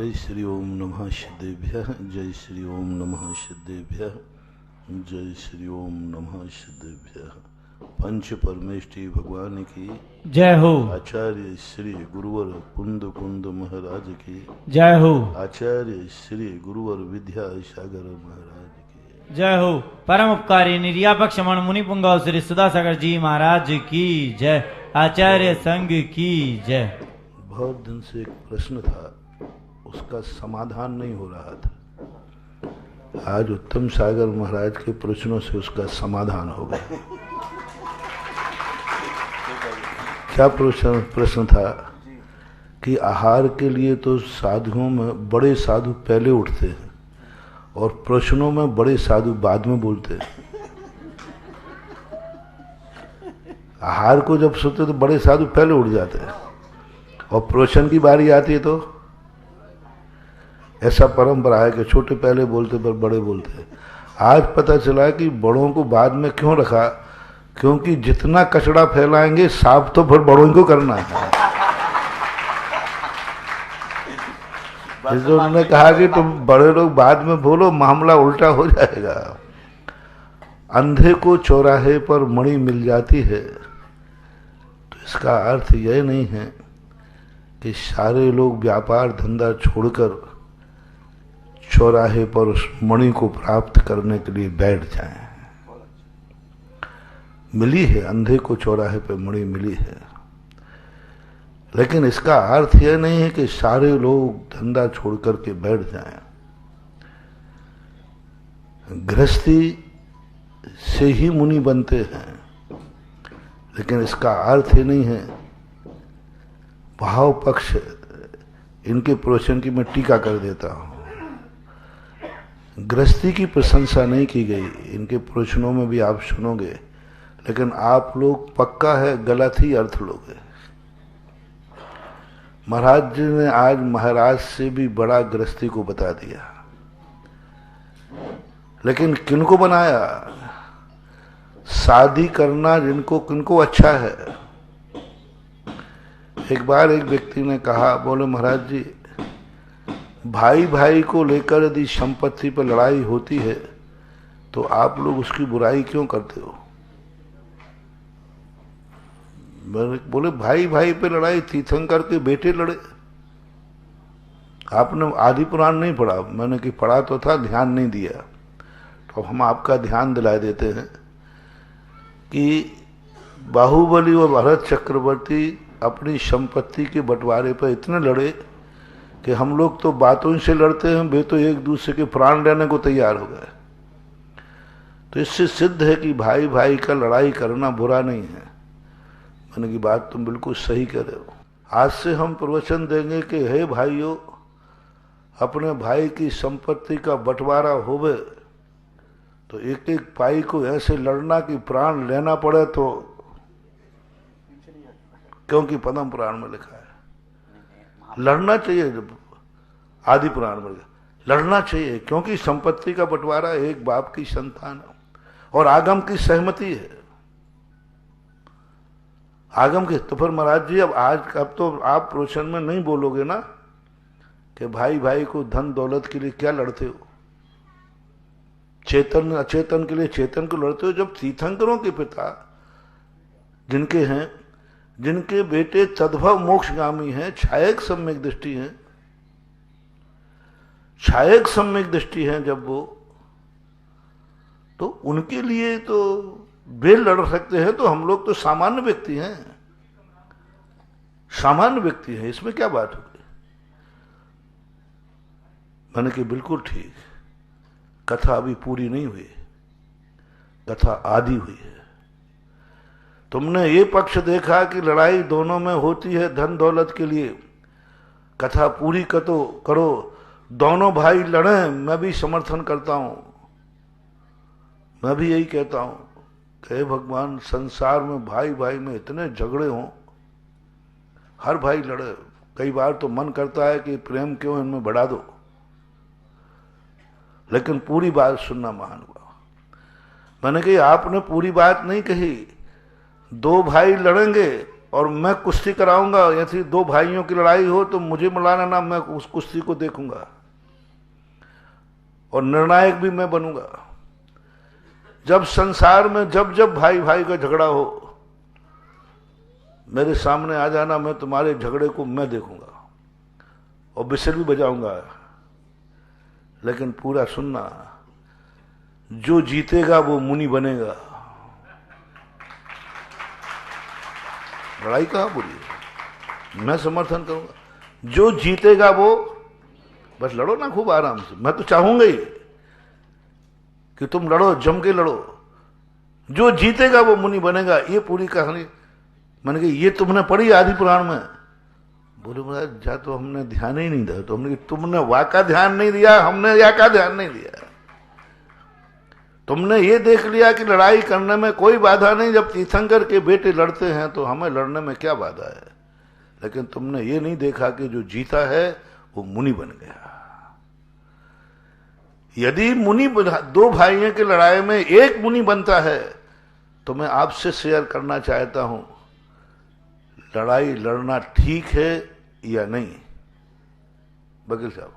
जय श्री ओम नमः सिद्धेभ्यः। जय श्री ओम नमः सिद्धेभ्यः। जय श्री ओम नमः सिद्धेभ्यः। पंच परमेष्ठी भगवान की जय हो। आचार्य श्री गुरुवर कुंद कुंद महाराज की जय हो। आचार्य श्री गुरुवर विद्या सागर महाराज की जय हो। परम उपकारी निर्यापक क्षमण मुनि पुंगव श्री सुधासागर जी महाराज की जय। आचार्य संघ की जय। बहुत दिन से एक प्रश्न था, उसका समाधान नहीं हो रहा था। आज उत्तम सागर महाराज के प्रश्नों से उसका समाधान हो गया। क्या प्रश्न था कि आहार के लिए तो साधुओं में बड़े साधु पहले उठते हैं और प्रश्नों में बड़े साधु बाद में बोलते हैं। आहार को जब सोते तो बड़े साधु पहले उठ जाते हैं और प्रश्न की बारी आती है तो ऐसा परंपरा है कि छोटे पहले बोलते पर बड़े बोलते हैं। आज पता चला कि बड़ों को बाद में क्यों रखा, क्योंकि जितना कचरा फैलाएंगे साफ तो फिर बड़ों को करना है। इसलिए उन्होंने कहा कि तुम बड़े लोग बाद में बोलो, मामला उल्टा हो जाएगा। अंधे को चौराहे पर मणि मिल जाती है तो इसका अर्थ यह नहीं है कि सारे लोग व्यापार धंधा छोड़कर चौराहे पर उस मणि को प्राप्त करने के लिए बैठ जाएं। मिली है, अंधे को चौराहे पर मणि मिली है, लेकिन इसका अर्थ यह नहीं है कि सारे लोग धंधा छोड़ करके बैठ जाएं। गृहस्थी से ही मुनि बनते हैं, लेकिन इसका अर्थ ही नहीं है। भाव पक्ष इनके प्रवचन की मैं टीका कर देता हूं। गृहस्थी की प्रशंसा नहीं की गई, इनके प्रवचनों में भी आप सुनोगे, लेकिन आप लोग पक्का है गलत ही अर्थ लोगे। महाराज जी ने आज महाराज से भी बड़ा गृहस्थी को बता दिया, लेकिन किनको बनाया? शादी करना जिनको किनको अच्छा है। एक बार एक व्यक्ति ने कहा, बोले महाराज जी, भाई भाई को लेकर यदि संपत्ति पर लड़ाई होती है तो आप लोग उसकी बुराई क्यों करते हो? बोले भाई भाई पे लड़ाई, तीर्थंकर के बेटे लड़े। आपने आदि पुराण नहीं पढ़ा? मैंने कि पढ़ा तो था, ध्यान नहीं दिया। तो हम आपका ध्यान दिला देते हैं कि बाहुबली और भरत चक्रवर्ती अपनी संपत्ति के बंटवारे पर इतने लड़े कि हम लोग तो बातों से लड़ते हैं, वे तो एक दूसरे के प्राण लेने को तैयार हो गए। तो इससे सिद्ध है कि भाई भाई का लड़ाई करना बुरा नहीं है। मैंने की बात तुम बिल्कुल सही कह रहे हो। आज से हम प्रवचन देंगे कि हे भाइयों, अपने भाई की संपत्ति का बंटवारा होवे तो एक एक पाई को ऐसे लड़ना कि प्राण लेना पड़े, तो क्योंकि पद्म पुराण में लिखा है लड़ना चाहिए। जब आदि पुराण में लड़ना चाहिए, क्योंकि संपत्ति का बंटवारा एक बाप की संतान है और आगम की सहमति है। आगम के तो फिर महाराज जी अब तो आप प्रवचन में नहीं बोलोगे ना कि भाई भाई को धन दौलत के लिए क्या लड़ते हो, चेतन अचेतन के लिए चेतन को लड़ते हो। जब तीर्थंकरों के पिता जिनके हैं, जिनके बेटे तद्भव मोक्षगामी हैं, छायक सम्यक दृष्टि हैं, छायक सम्यक दृष्टि हैं, जब वो तो उनके लिए तो वे लड़ सकते हैं, तो हम लोग तो सामान्य व्यक्ति हैं, सामान्य व्यक्ति हैं, इसमें क्या बात होगी? मैंने कि बिल्कुल ठीक। कथा अभी पूरी नहीं हुई, कथा आदि हुई है। तुमने ये पक्ष देखा कि लड़ाई दोनों में होती है धन दौलत के लिए, कथा पूरी करो, दोनों भाई लड़ें, मैं भी समर्थन करता हूं। मैं भी यही कहता हूं कि भगवान, संसार में भाई भाई में इतने झगड़े हों, हर भाई लड़े। कई बार तो मन करता है कि प्रेम क्यों इनमें बढ़ा दो, लेकिन पूरी बात सुनना महान हुआ। मैंने कही आपने पूरी बात नहीं कही। दो भाई लड़ेंगे और मैं कुश्ती कराऊंगा, यदि दो भाइयों की लड़ाई हो तो मुझे बुलाना ना, मैं उस कुश्ती को देखूंगा और निर्णायक भी मैं बनूंगा। जब संसार में जब जब भाई भाई का झगड़ा हो, मेरे सामने आ जाना, मैं तुम्हारे झगड़े को मैं देखूंगा और बिस्तर भी बजाऊंगा। लेकिन पूरा सुनना, जो जीतेगा वो मुनि बनेगा। लड़ाई कहां बुरी है, मैं समर्थन करूंगा। जो जीतेगा वो, बस लड़ो ना खूब आराम से, मैं तो चाहूंगा ही कि तुम लड़ो, जम के लड़ो। जो जीतेगा वो मुनि बनेगा। ये पूरी कहानी मैंने कही, ये तुमने पढ़ी आदि पुराण में? बोले महाराज जा, तो हमने ध्यान ही नहीं दिया। तो हमने, तुमने वा का ध्यान नहीं दिया, हमने या का ध्यान नहीं दिया। तुमने ये देख लिया कि लड़ाई करने में कोई बाधा नहीं, जब तीर्थंकर के बेटे लड़ते हैं तो हमें लड़ने में क्या बाधा है। लेकिन तुमने ये नहीं देखा कि जो जीता है वो मुनि बन गया। यदि मुनि, दो भाइयों की लड़ाई में एक मुनि बनता है, तो मैं आपसे शेयर करना चाहता हूं, लड़ाई लड़ना ठीक है या नहीं? वकील साहब,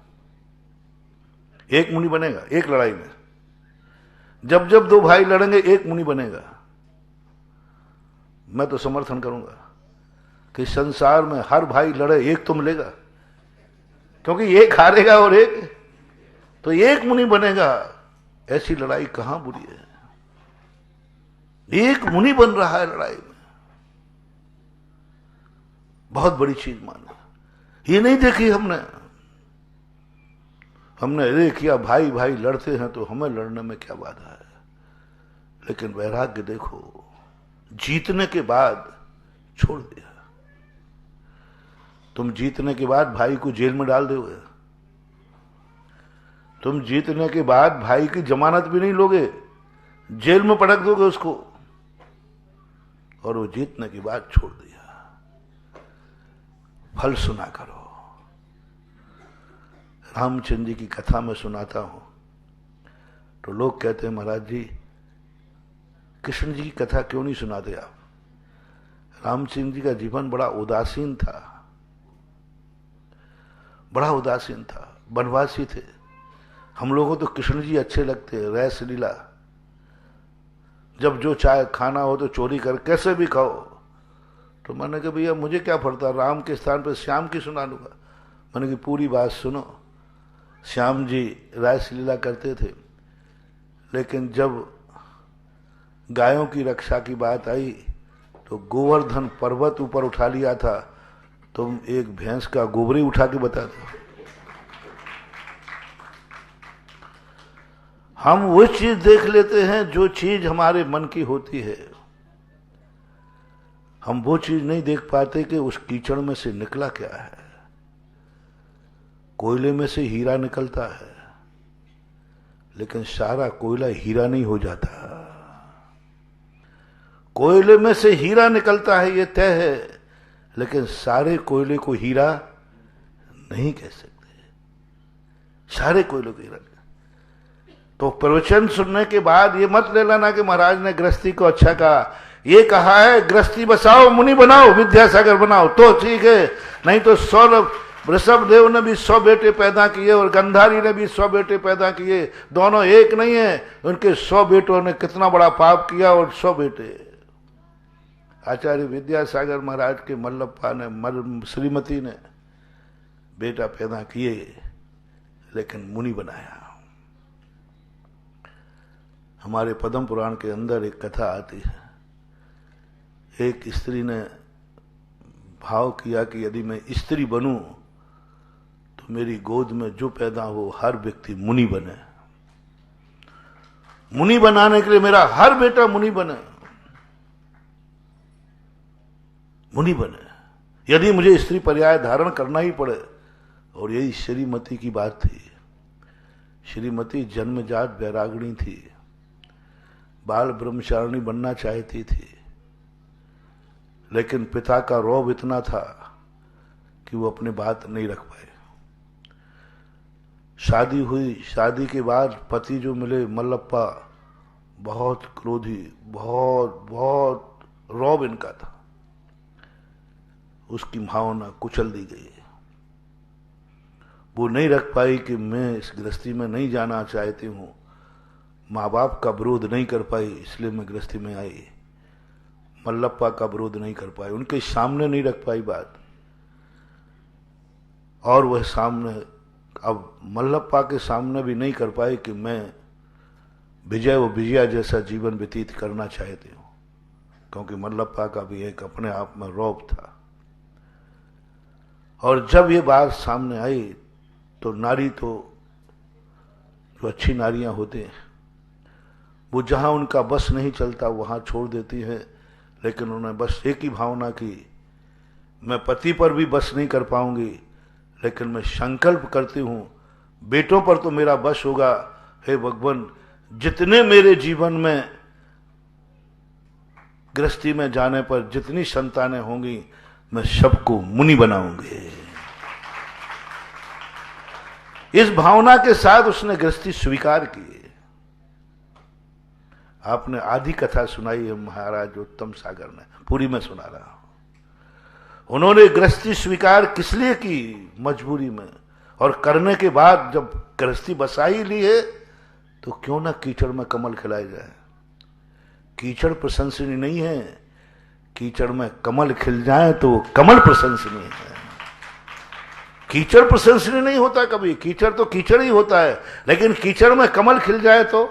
एक मुनि बनेगा एक लड़ाई में? जब जब दो भाई लड़ेंगे एक मुनि बनेगा। मैं तो समर्थन करूंगा कि संसार में हर भाई लड़े, एक तो मिलेगा, क्योंकि एक हारेगा और एक, तो एक मुनि बनेगा। ऐसी लड़ाई कहां बुरी है? एक मुनि बन रहा है लड़ाई में, बहुत बड़ी चीज माना। ये नहीं देखी हमने ये किया, भाई भाई लड़ते हैं तो हमें लड़ने में क्या बाधा है। लेकिन वैराग्य देखो, जीतने के बाद छोड़ दिया। तुम जीतने के बाद भाई को जेल में डाल दोगे, तुम जीतने के बाद भाई की जमानत भी नहीं लोगे, जेल में पटक दोगे उसको, और वो जीतने के बाद छोड़ दिया। फल सुना करो। रामचंद्र जी की कथा में सुनाता हूं तो लोग कहते हैं, महाराज जी कृष्ण जी की कथा क्यों नहीं सुनाते आप? रामचंद्र जी का जीवन बड़ा उदासीन था, बड़ा उदासीन था, वनवासी थे। हम लोगों को तो कृष्ण जी अच्छे लगते हैं, रैस लीला, जब जो चाहे खाना हो तो चोरी कर कैसे भी खाओ। तो मैंने कहा भैया मुझे क्या पड़ता, राम के स्थान पर श्याम की सुना लूंगा। मैंने कहा पूरी बात सुनो। श्याम जी रास लीला करते थे, लेकिन जब गायों की रक्षा की बात आई तो गोवर्धन पर्वत ऊपर उठा लिया था। तुम एक भैंस का गोबरी उठा के बता दो। हम वो चीज देख लेते हैं जो चीज हमारे मन की होती है। हम वो चीज नहीं देख पाते कि उस कीचड़ में से निकला क्या है। कोयले में से हीरा निकलता है, लेकिन सारा कोयला हीरा नहीं हो जाता। कोयले में से हीरा निकलता है ये तय है, लेकिन सारे कोयले को हीरा नहीं कह सकते। सारे कोयले को हीरा। तो प्रवचन सुनने के बाद ये मत ले लेना कि महाराज ने गृहस्थी को अच्छा कहा। ये कहा है गृहस्थी बसाओ, मुनि बनाओ, विद्यासागर बनाओ तो ठीक है, नहीं तो 100 वृषभ देव ने भी 100 बेटे पैदा किए और गंधारी ने भी 100 बेटे पैदा किए, दोनों एक नहीं है। उनके 100 बेटों ने कितना बड़ा पाप किया और 100 बेटे। आचार्य विद्यासागर महाराज के मल्लप्पा ने, श्रीमती ने बेटा पैदा किए, लेकिन मुनि बनाया। हमारे पद्म पुराण के अंदर एक कथा आती है। एक स्त्री ने भाव किया कि यदि मैं स्त्री बनूं तो मेरी गोद में जो पैदा हो हर व्यक्ति मुनि बने। मुनि बनाने के लिए मेरा हर बेटा मुनि बने, मुनि बने, यदि मुझे स्त्री पर्याय धारण करना ही पड़े। और यही श्रीमती की बात थी। श्रीमती जन्मजात वैरागिणी थी, बाल ब्रह्मचारिणी बनना चाहती थी, लेकिन पिता का रौब इतना था कि वो अपनी बात नहीं रख पाए। शादी हुई, शादी के बाद पति जो मिले मल्लप्पा, बहुत क्रोधी, बहुत बहुत रौब इनका था। उसकी भावना कुचल दी गई। वो नहीं रख पाई कि मैं इस गृहस्थी में नहीं जाना चाहती हूं, माँ बाप का विरोध नहीं कर पाई इसलिए मैं गृहस्थी में आई। मल्लप्पा का विरोध नहीं कर पाई, उनके सामने नहीं रख पाई बात, और वह सामने अब मल्लप्पा के सामने भी नहीं कर पाई कि मैं विजय व विजया जैसा जीवन व्यतीत करना चाहती हूं, क्योंकि मल्लप्पा का भी एक अपने आप में रौब था। और जब ये बात सामने आई तो नारी तो जो अच्छी नारियां होती हैं वो जहां उनका बस नहीं चलता वहां छोड़ देती हैं, लेकिन उन्होंने बस एक ही भावना की, मैं पति पर भी बस नहीं कर पाऊंगी, लेकिन मैं संकल्प करती हूं बेटों पर तो मेरा बस होगा। हे भगवान, जितने मेरे जीवन में गृहस्थी में जाने पर जितनी संतानें होंगी मैं सबको मुनि बनाऊंगी। इस भावना के साथ उसने गृहस्थी स्वीकार की। आपने आधी कथा सुनाई है महाराज उत्तम सागर ने, पूरी मैं सुना रहा हूं। उन्होंने गृहस्थी स्वीकार किस लिए की? मजबूरी में। और करने के बाद जब गृहस्थी बसा ही ली है तो क्यों ना कीचड़ में कमल खिलाए जाए। कीचड़ प्रशंसनीय नहीं है, कीचड़ में कमल खिल जाए तो कमल प्रशंसनीय है। कीचड़ प्रशंसनीय नहीं होता कभी, कीचड़ तो कीचड़ ही होता है, लेकिन कीचड़ में कमल खिल जाए तो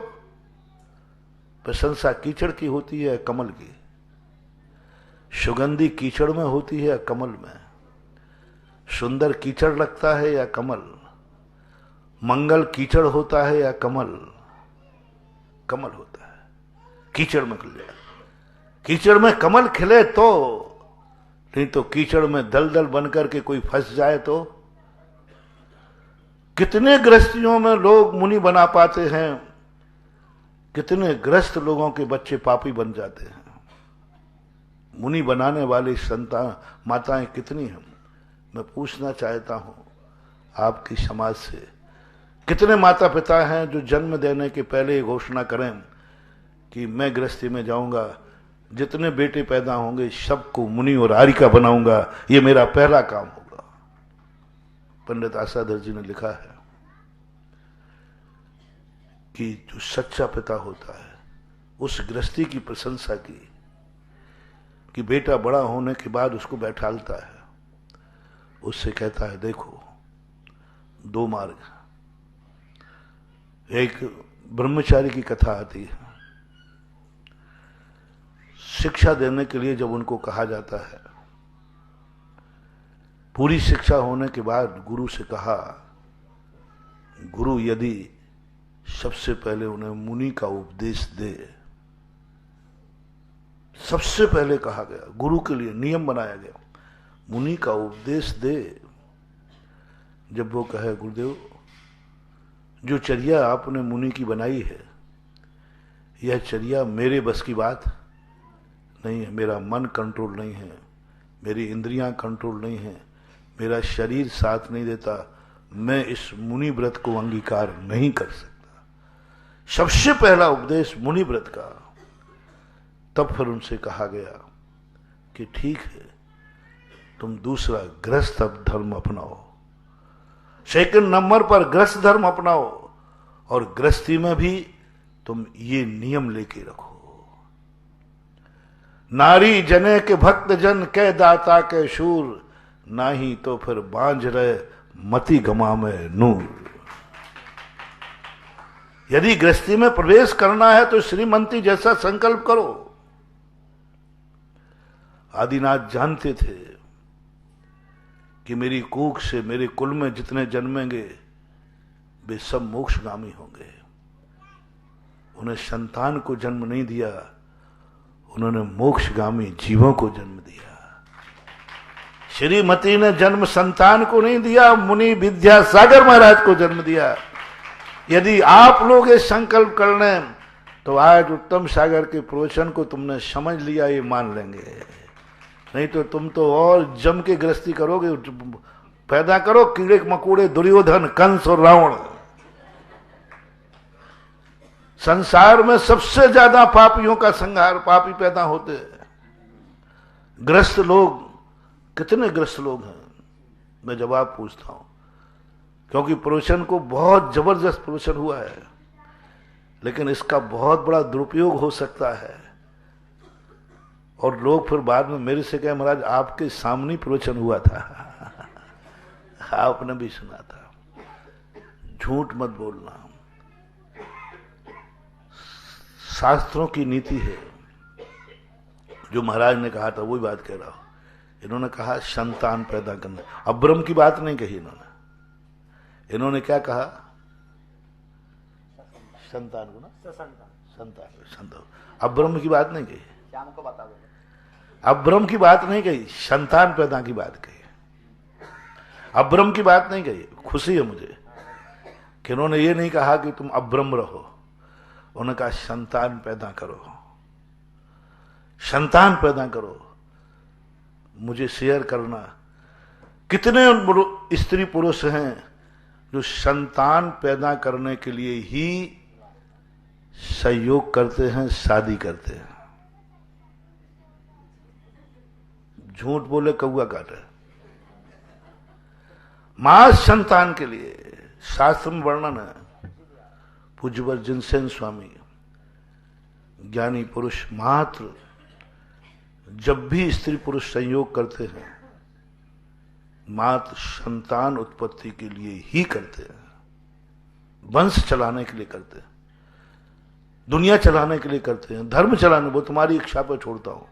प्रशंसा कीचड़ की होती है कमल की। सुगंधी कीचड़ में होती है या कमल में? सुंदर कीचड़ लगता है या कमल? मंगल कीचड़ होता है या कमल? कमल होता है। कीचड़ में खिल जाए, कीचड़ में कमल खिले तो, नहीं तो कीचड़ में दलदल बनकर के कोई फंस जाए तो। कितने गृहस्थियों में लोग मुनि बना पाते हैं, कितने ग्रस्त लोगों के बच्चे पापी बन जाते हैं। मुनि बनाने वाली संतान माताएं कितनी हैं? मैं पूछना चाहता हूं आपकी समाज से, कितने माता पिता हैं जो जन्म देने के पहले घोषणा करें कि मैं गृहस्थी में जाऊंगा, जितने बेटे पैदा होंगे सबको मुनि और आर्यिका बनाऊंगा, ये मेरा पहला काम होगा। पंडित आसाधर जी ने लिखा है कि जो सच्चा पिता होता है उस गृहस्थी की प्रशंसा की कि बेटा बड़ा होने के बाद उसको बैठालता है, उससे कहता है देखो दो मार्ग। एक ब्रह्मचारी की कथा आती है, शिक्षा देने के लिए जब उनको कहा जाता है, पूरी शिक्षा होने के बाद गुरु से कहा, गुरु यदि सबसे पहले उन्हें मुनि का उपदेश दे, सबसे पहले कहा गया, गुरु के लिए नियम बनाया गया, मुनि का उपदेश दे। जब वो कहे गुरुदेव जो चर्या आपने मुनि की बनाई है यह चर्या मेरे बस की बात नहीं है, मेरा मन कंट्रोल नहीं है, मेरी इंद्रियां कंट्रोल नहीं है, मेरा शरीर साथ नहीं देता, मैं इस मुनि व्रत को अंगीकार नहीं कर सकता। सबसे पहला उपदेश मुनि व्रत का। तब फिर उनसे कहा गया कि ठीक है तुम दूसरा गृहस्थ धर्म अपनाओ, सेकंड नंबर पर गृहस्थ धर्म अपनाओ, और गृहस्थी में भी तुम ये नियम लेके रखो, नारी जने के भक्त जन के दाता के शूर, नाही तो फिर बांझ रहे मति गमा में नूर। यदि गृहस्थी में प्रवेश करना है तो श्रीमंती जैसा संकल्प करो। आदिनाथ जानते थे कि मेरी कूख से मेरे कुल में जितने जन्मेंगे वे सब मोक्षगामी होंगे। उन्हें संतान को जन्म नहीं दिया, उन्होंने मोक्षगामी जीवों को जन्म दिया। श्रीमती ने जन्म संतान को नहीं दिया, मुनि विद्यासागर महाराज को जन्म दिया। यदि आप लोग ये संकल्प कर लें तो आज उत्तम सागर के प्रवचन को तुमने समझ लिया ये मान लेंगे, नहीं तो तुम तो और जम के गृहस्थी करोगे। पैदा करो कीड़े मकोड़े, दुर्योधन, कंस और रावण। संसार में सबसे ज्यादा पापियों का संहार पापी पैदा होते हैं। ग्रस्त लोग कितने ग्रस्त लोग हैं, मैं जवाब पूछता हूं, क्योंकि प्रवचन को बहुत जबरदस्त प्रवचन हुआ है, लेकिन इसका बहुत बड़ा दुरुपयोग हो सकता है। और लोग फिर बाद में मेरे से कहे, महाराज आपके सामने प्रवचन हुआ था, आपने भी सुना था। झूठ मत बोलना, शास्त्रों की नीति है। जो महाराज ने कहा था वही बात कह रहा हूं। इन्होंने कहा संतान पैदा करना, अब्रम की बात नहीं कही इन्होंने क्या कहा? संतान को ना, संतान। अब्रम की बात नहीं कही, शाम को बता दो। अब्रम की बात नहीं कही, संतान पैदा की बात कही। अब्रम की बात नहीं कही। खुशी है मुझे कि उन्होंने ये नहीं कहा कि तुम अब्रम रहो, उन्होंने कहा संतान पैदा करो, संतान पैदा करो। मुझे शेयर करना, कितने स्त्री पुरुष हैं जो संतान पैदा करने के लिए ही सहयोग करते हैं, शादी करते हैं। झूठ बोले कौआ काटे। मां संतान के लिए शास्त्र में वर्णन है। पूज्यवर जिनसेन स्वामी ज्ञानी पुरुष मात्र जब भी स्त्री पुरुष संयोग करते हैं, मात्र संतान उत्पत्ति के लिए ही करते हैं, वंश चलाने के लिए करते हैं, दुनिया चलाने के लिए करते हैं, धर्म चलाने, वो तुम्हारी इच्छा पर छोड़ता हूं,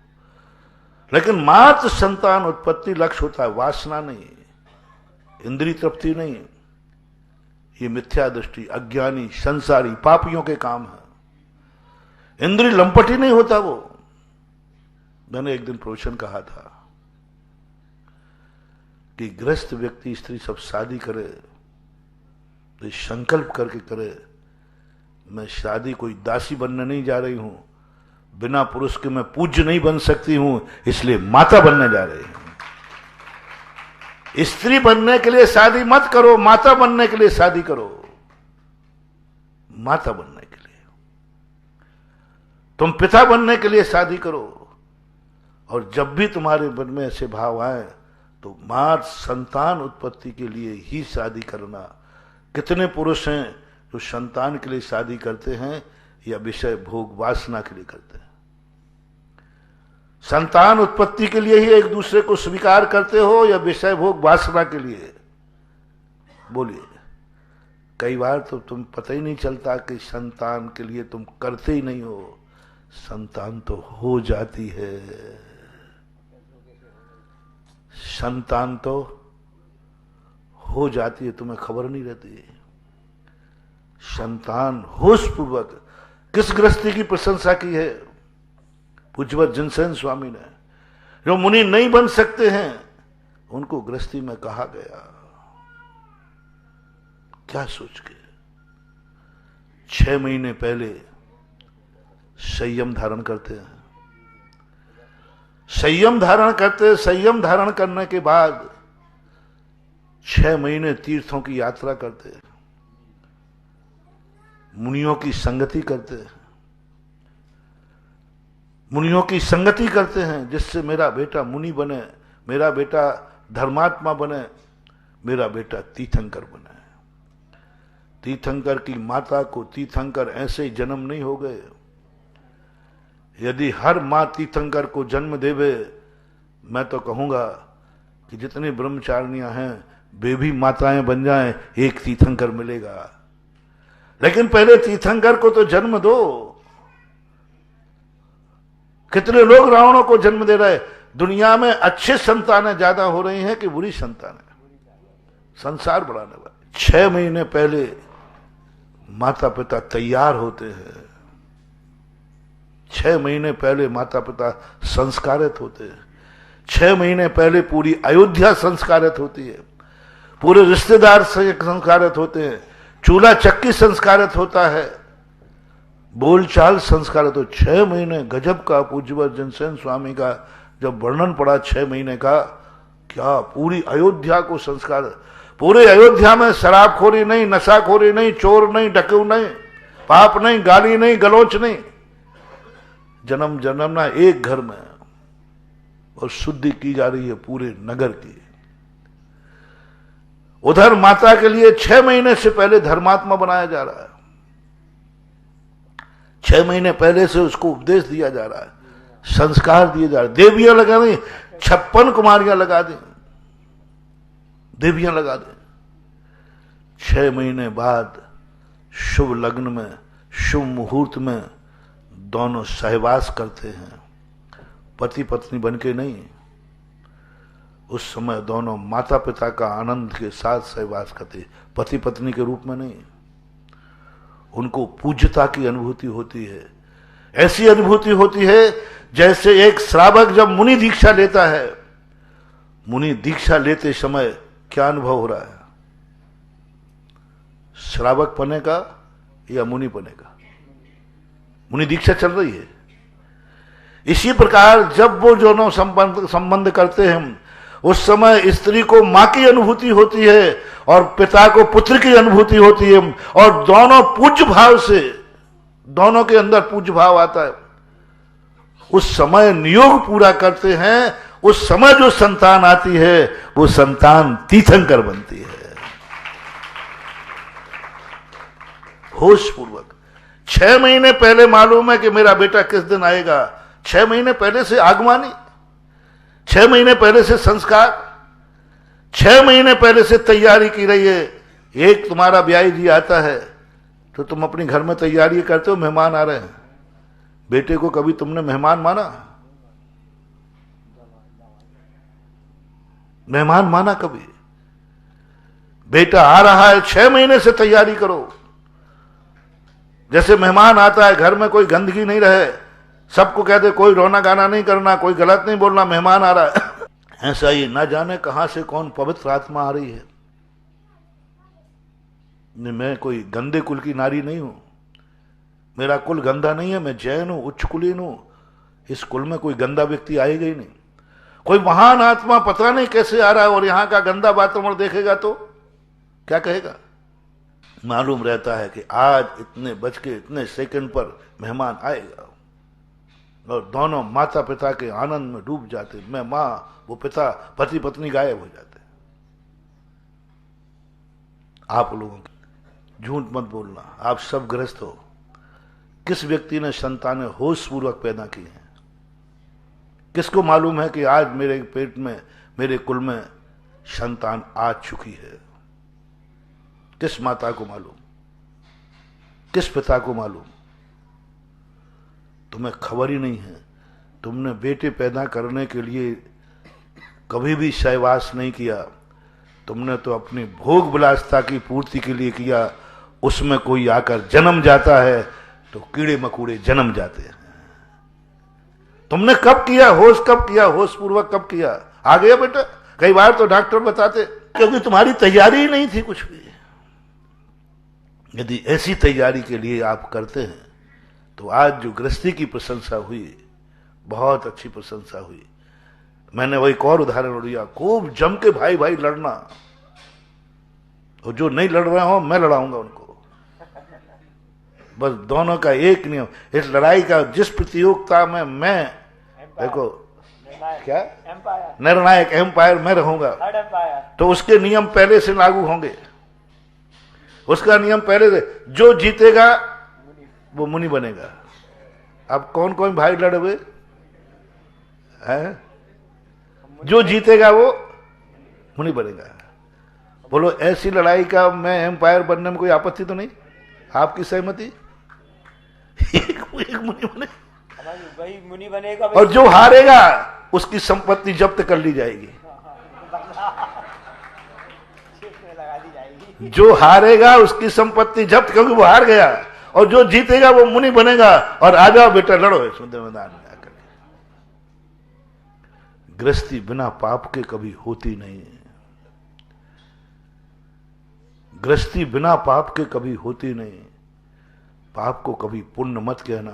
लेकिन मात्र संतान उत्पत्ति लक्ष्य होता है, वासना नहीं, इंद्रिय तृप्ति नहीं। ये मिथ्या दृष्टि, अज्ञानी, संसारी, पापियों के काम है। इंद्रिय लंपटी नहीं होता वो। मैंने एक दिन प्रवचन कहा था कि गृहस्थ व्यक्ति स्त्री सब शादी करे तो संकल्प करके करे, मैं शादी कोई दासी बनने नहीं जा रही हूं, बिना पुरुष के मैं पूज्य नहीं बन सकती हूं, इसलिए माता बनने जा रही हूं। स्त्री बनने के लिए शादी मत करो, माता बनने के लिए शादी करो। माता बनने के लिए, तुम पिता बनने के लिए शादी करो। और जब भी तुम्हारे मन में ऐसे भाव आए तो मात्र संतान उत्पत्ति के लिए ही शादी करना। कितने पुरुष हैं जो संतान के लिए शादी करते हैं या विषय भोग वासना के लिए करते हैं? संतान उत्पत्ति के लिए ही एक दूसरे को स्वीकार करते हो या विषय भोग वासना के लिए? बोलिए। कई बार तो तुम पता ही नहीं चलता कि संतान के लिए तुम करते ही नहीं हो, संतान तो हो जाती है। संतान तो हो जाती है, तुम्हें खबर नहीं रहती। संतान होशपूर्वक किस गृहस्थी की प्रशंसा की है पूज्यवत जिनसेन स्वामी ने? जो मुनि नहीं बन सकते हैं उनको गृहस्थी में कहा गया। क्या सोच के 6 महीने पहले संयम धारण करते हैं, संयम धारण करते, संयम धारण करने के बाद 6 महीने तीर्थों की यात्रा करते हैं, मुनियों की संगति करते हैं, मुनियों की संगति करते हैं जिससे मेरा बेटा मुनि बने, मेरा बेटा धर्मात्मा बने, मेरा बेटा तीर्थंकर बने। तीर्थंकर की माता को तीर्थंकर ऐसे जन्म नहीं हो गए। यदि हर मां तीर्थंकर को जन्म देवे, मैं तो कहूंगा कि जितनी ब्रह्मचारिणियां हैं वे भी माताएं बन जाएं, एक तीर्थंकर मिलेगा। लेकिन पहले तीर्थंकर को तो जन्म दो। कितने लोग रावणों को जन्म दे रहे। दुनिया में अच्छे संतानें ज्यादा हो रही हैं कि बुरी संतानें? संसार बढ़ाने वाले। 6 महीने पहले माता पिता तैयार होते हैं, 6 महीने पहले माता पिता संस्कारित होते हैं, 6 महीने पहले पूरी अयोध्या संस्कारित होती है, पूरे रिश्तेदार संस्कारित होते हैं, चूल्हा चक्की संस्कारित होता है, बोलचाल संस्कारित हो। 6 महीने गजब का पूज्यवर जिनसेन स्वामी का जब वर्णन पड़ा 6 महीने का, क्या पूरी अयोध्या को संस्कार। पूरे अयोध्या में शराबखोरी नहीं, नशाखोरी नहीं, चोर नहीं, डकैत नहीं, पाप नहीं, गाली नहीं, गलौच नहीं। जन्म जन्मना एक घर में, और शुद्धि की जा रही है पूरे नगर की। उधर माता के लिए 6 महीने से पहले धर्मात्मा बनाया जा रहा है, 6 महीने पहले से उसको उपदेश दिया जा रहा है, संस्कार दिए जा रहे, देवियां लगा दें, 56 कुमारियां लगा दें, देवियां लगा दें। 6 महीने बाद शुभ लग्न में, शुभ मुहूर्त में दोनों सहवास करते हैं, पति पत्नी बनके नहीं। उस समय दोनों माता पिता का आनंद के साथ सहवास करते, पति पत्नी के रूप में नहीं। उनको पूज्यता की अनुभूति होती है, ऐसी अनुभूति होती है जैसे एक श्रावक जब मुनि दीक्षा लेता है, मुनि दीक्षा लेते समय क्या अनुभव हो रहा है, श्रावक पने का या मुनि पने का? मुनि दीक्षा चल रही है। इसी प्रकार जब वो दोनों संबंध करते हैं, उस समय स्त्री को मां की अनुभूति होती है और पिता को पुत्र की अनुभूति होती है, और दोनों पूज्य भाव से, दोनों के अंदर पूज्य भाव आता है। उस समय नियोग पूरा करते हैं, उस समय जो संतान आती है वो संतान तीर्थंकर बनती है। होश पूर्वक 6 महीने पहले मालूम है कि मेरा बेटा किस दिन आएगा, 6 महीने पहले से आगवानी, 6 महीने पहले से संस्कार, 6 महीने पहले से तैयारी की रही है। एक तुम्हारा ब्याही जी आता है तो तुम अपने घर में तैयारी करते हो, मेहमान आ रहे हैं। बेटे को कभी तुमने मेहमान माना? मेहमान माना कभी? बेटा आ रहा है, 6 महीने से तैयारी करो। जैसे मेहमान आता है, घर में कोई गंदगी नहीं रहे, सबको कहते कोई रोना गाना नहीं करना, कोई गलत नहीं बोलना, मेहमान आ रहा है। ऐसा ही ना जाने कहां से कौन पवित्र आत्मा आ रही है। मैं कोई गंदे कुल की नारी नहीं हूं, मेरा कुल गंदा नहीं है, मैं जैन हूं, उच्च कुलीन हूं। इस कुल में कोई गंदा व्यक्ति आएगा ही नहीं। कोई महान आत्मा पता नहीं कैसे आ रहा है और यहां का गंदा वातावरण देखेगा तो क्या कहेगा? मालूम रहता है कि आज इतने बज के इतने सेकंड पर मेहमान आएगा, और दोनों माता पिता के आनंद में डूब जाते। मैं मां, वो पिता, पति पत्नी गायब हो जाते। आप लोगों की झूठ मत बोलना, आप सब ग्रस्त हो। किस व्यक्ति ने संतानें होश पूर्वक पैदा की हैं? किसको मालूम है कि आज मेरे पेट में, मेरे कुल में संतान आ चुकी है? किस माता को मालूम? किस पिता को मालूम? तुम्हें खबर ही नहीं है। तुमने बेटे पैदा करने के लिए कभी भी सहवास नहीं किया, तुमने तो अपनी भोग विलासिता की पूर्ति के लिए किया। उसमें कोई आकर जन्म जाता है तो कीड़े मकोड़े जन्म जाते हैं। तुमने कब किया होश, कब किया होश पूर्वक, कब किया? आ गया बेटा? कई बार तो डॉक्टर बताते क्योंकि तुम्हारी तैयारी ही नहीं थी कुछ भी। यदि ऐसी तैयारी के लिए आप करते हैं तो आज जो गृहस्थी की प्रशंसा हुई, बहुत अच्छी प्रशंसा हुई। मैंने वही एक और उदाहरण लिया, खूब जम के भाई भाई लड़ना, और जो नहीं लड़ रहे हो मैं लड़ाऊंगा उनको। बस दोनों का एक नियम, इस लड़ाई का जिस प्रतियोगिता में मैं, देखो क्या निर्णायक एम्पायर मैं रहूंगा, तो उसके नियम पहले से लागू होंगे। उसका नियम पहले से, जो जीतेगा वो मुनि बनेगा। अब कौन कौन भाई लड़े हुए हैं? जो जीतेगा वो मुनि बनेगा। बोलो ऐसी लड़ाई का मैं एम्पायर बनने में कोई आपत्ति तो नहीं? आपकी सहमति? एक मुनि बने, वही मुनि बनेगा, और जो हारेगा उसकी संपत्ति जब्त कर ली जाएगी। जो हारेगा उसकी संपत्ति जब्त, क्योंकि वो हार गया, और जो जीतेगा वो मुनि बनेगा। और आ जाओ बेटा लड़ो इस मैदान में आकर। गृहस्थी बिना पाप के कभी होती नहीं है। गृहस्थी बिना पाप के कभी होती नहीं। पाप को कभी पुण्य मत कहना,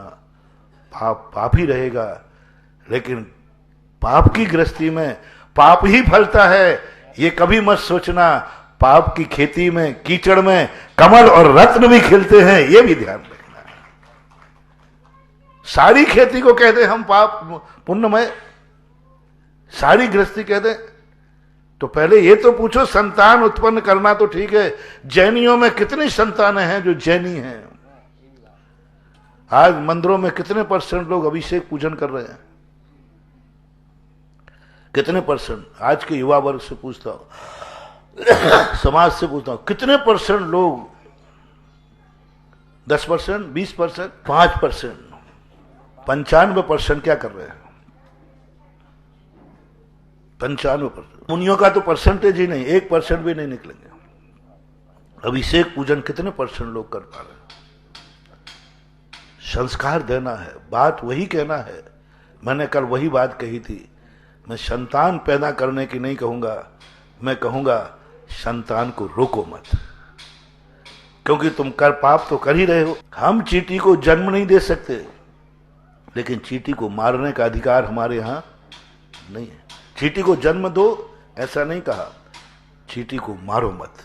पाप पाप ही रहेगा। लेकिन पाप की गृहस्थी में पाप ही फलता है, ये कभी मत सोचना। पाप की खेती में, कीचड़ में कमल और रत्न भी खिलते हैं, ये भी ध्यान रखना। सारी खेती को कहते हम पाप पुण्यमय, सारी गृहस्थी कह दें तो पहले ये तो पूछो, संतान उत्पन्न करना तो ठीक है, जैनियों में कितनी संतानें हैं जो जैनी हैं? आज मंदिरों में कितने % लोग अभिषेक पूजन कर रहे हैं? कितने %? आज के युवा वर्ग से पूछता हूं, समाज से पूछता हूं, कितने % लोग? 10%, 20%, 5%, 95% क्या कर रहे हैं? 95%। मुनियों का तो परसेंटेज ही नहीं, 1% भी नहीं निकलेंगे। अभिषेक पूजन कितने % लोग कर पा रहे हैं? संस्कार देना है, बात वही कहना है। मैंने कल वही बात कही थी, मैं संतान पैदा करने की नहीं कहूंगा, मैं कहूंगा संतान को रोको मत, क्योंकि तुम कर पाप तो कर ही रहे हो। हम चींटी को जन्म नहीं दे सकते, लेकिन चींटी को मारने का अधिकार हमारे यहां नहीं है। चींटी को जन्म दो ऐसा नहीं कहा, चींटी को मारो मत।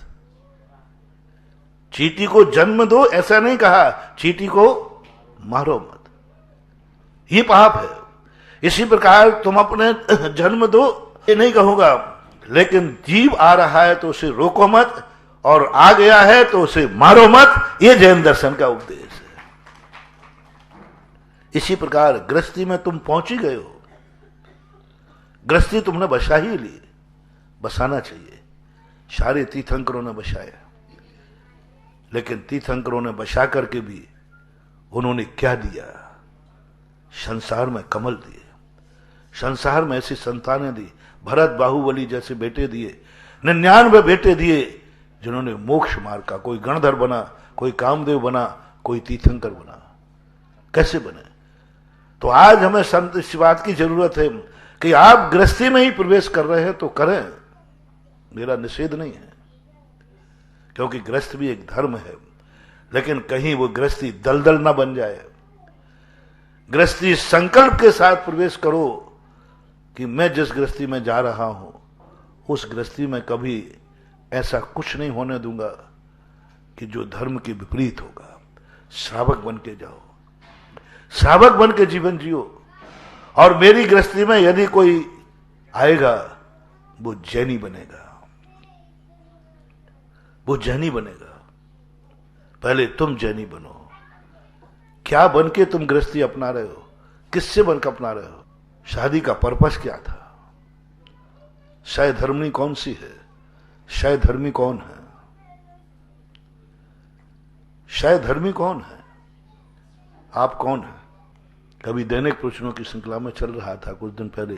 चींटी को जन्म दो ऐसा नहीं कहा, चींटी को मारो मत। ये पाप है। इसी प्रकार तुम अपने जन्म दो ये नहीं कहूंगा, लेकिन जीव आ रहा है तो उसे रोको मत, और आ गया है तो उसे मारो मत। ये जैन दर्शन का उपदेश है। इसी प्रकार गृहस्थी में तुम पहुंची गए हो, गृहस्थी तुमने बसा ही ली, बसाना चाहिए। सारे तीर्थंकरों ने बसाया, लेकिन तीर्थंकरों ने बसा करके भी उन्होंने क्या दिया? संसार में कमल दिए, संसार में ऐसी संतानें दी, भरत बाहुबली जैसे बेटे दिए, 99 बेटे दिए, जिन्होंने मोक्ष मार्ग का, कोई गणधर बना, कोई कामदेव बना, कोई तीर्थंकर बना। कैसे बने? तो आज हमें संत इस बात की जरूरत है कि आप गृहस्थी में ही प्रवेश कर रहे हैं तो करें, मेरा निषेध नहीं है, क्योंकि गृहस्थ भी एक धर्म है, लेकिन कहीं वो गृहस्थी दलदल ना बन जाए। गृहस्थी संकल्प के साथ प्रवेश करो कि मैं जिस गृहस्थी में जा रहा हूं उस गृहस्थी में कभी ऐसा कुछ नहीं होने दूंगा कि जो धर्म के विपरीत होगा। श्रावक बन के जाओ, श्रावक बन के जीवन जियो। और मेरी गृहस्थी में यदि कोई आएगा वो जैनी बनेगा, वो जैनी बनेगा। पहले तुम जैनी बनो। क्या बन के तुम गृहस्थी अपना रहे हो? किससे बनकर अपना रहे हो? शादी का पर्पस क्या था? सहधर्मिणी कौन सी है? सहधर्मी कौन है? सहधर्मी कौन है? आप कौन है? कभी दैनिक प्रश्नों की श्रृंखला में चल रहा था कुछ दिन पहले,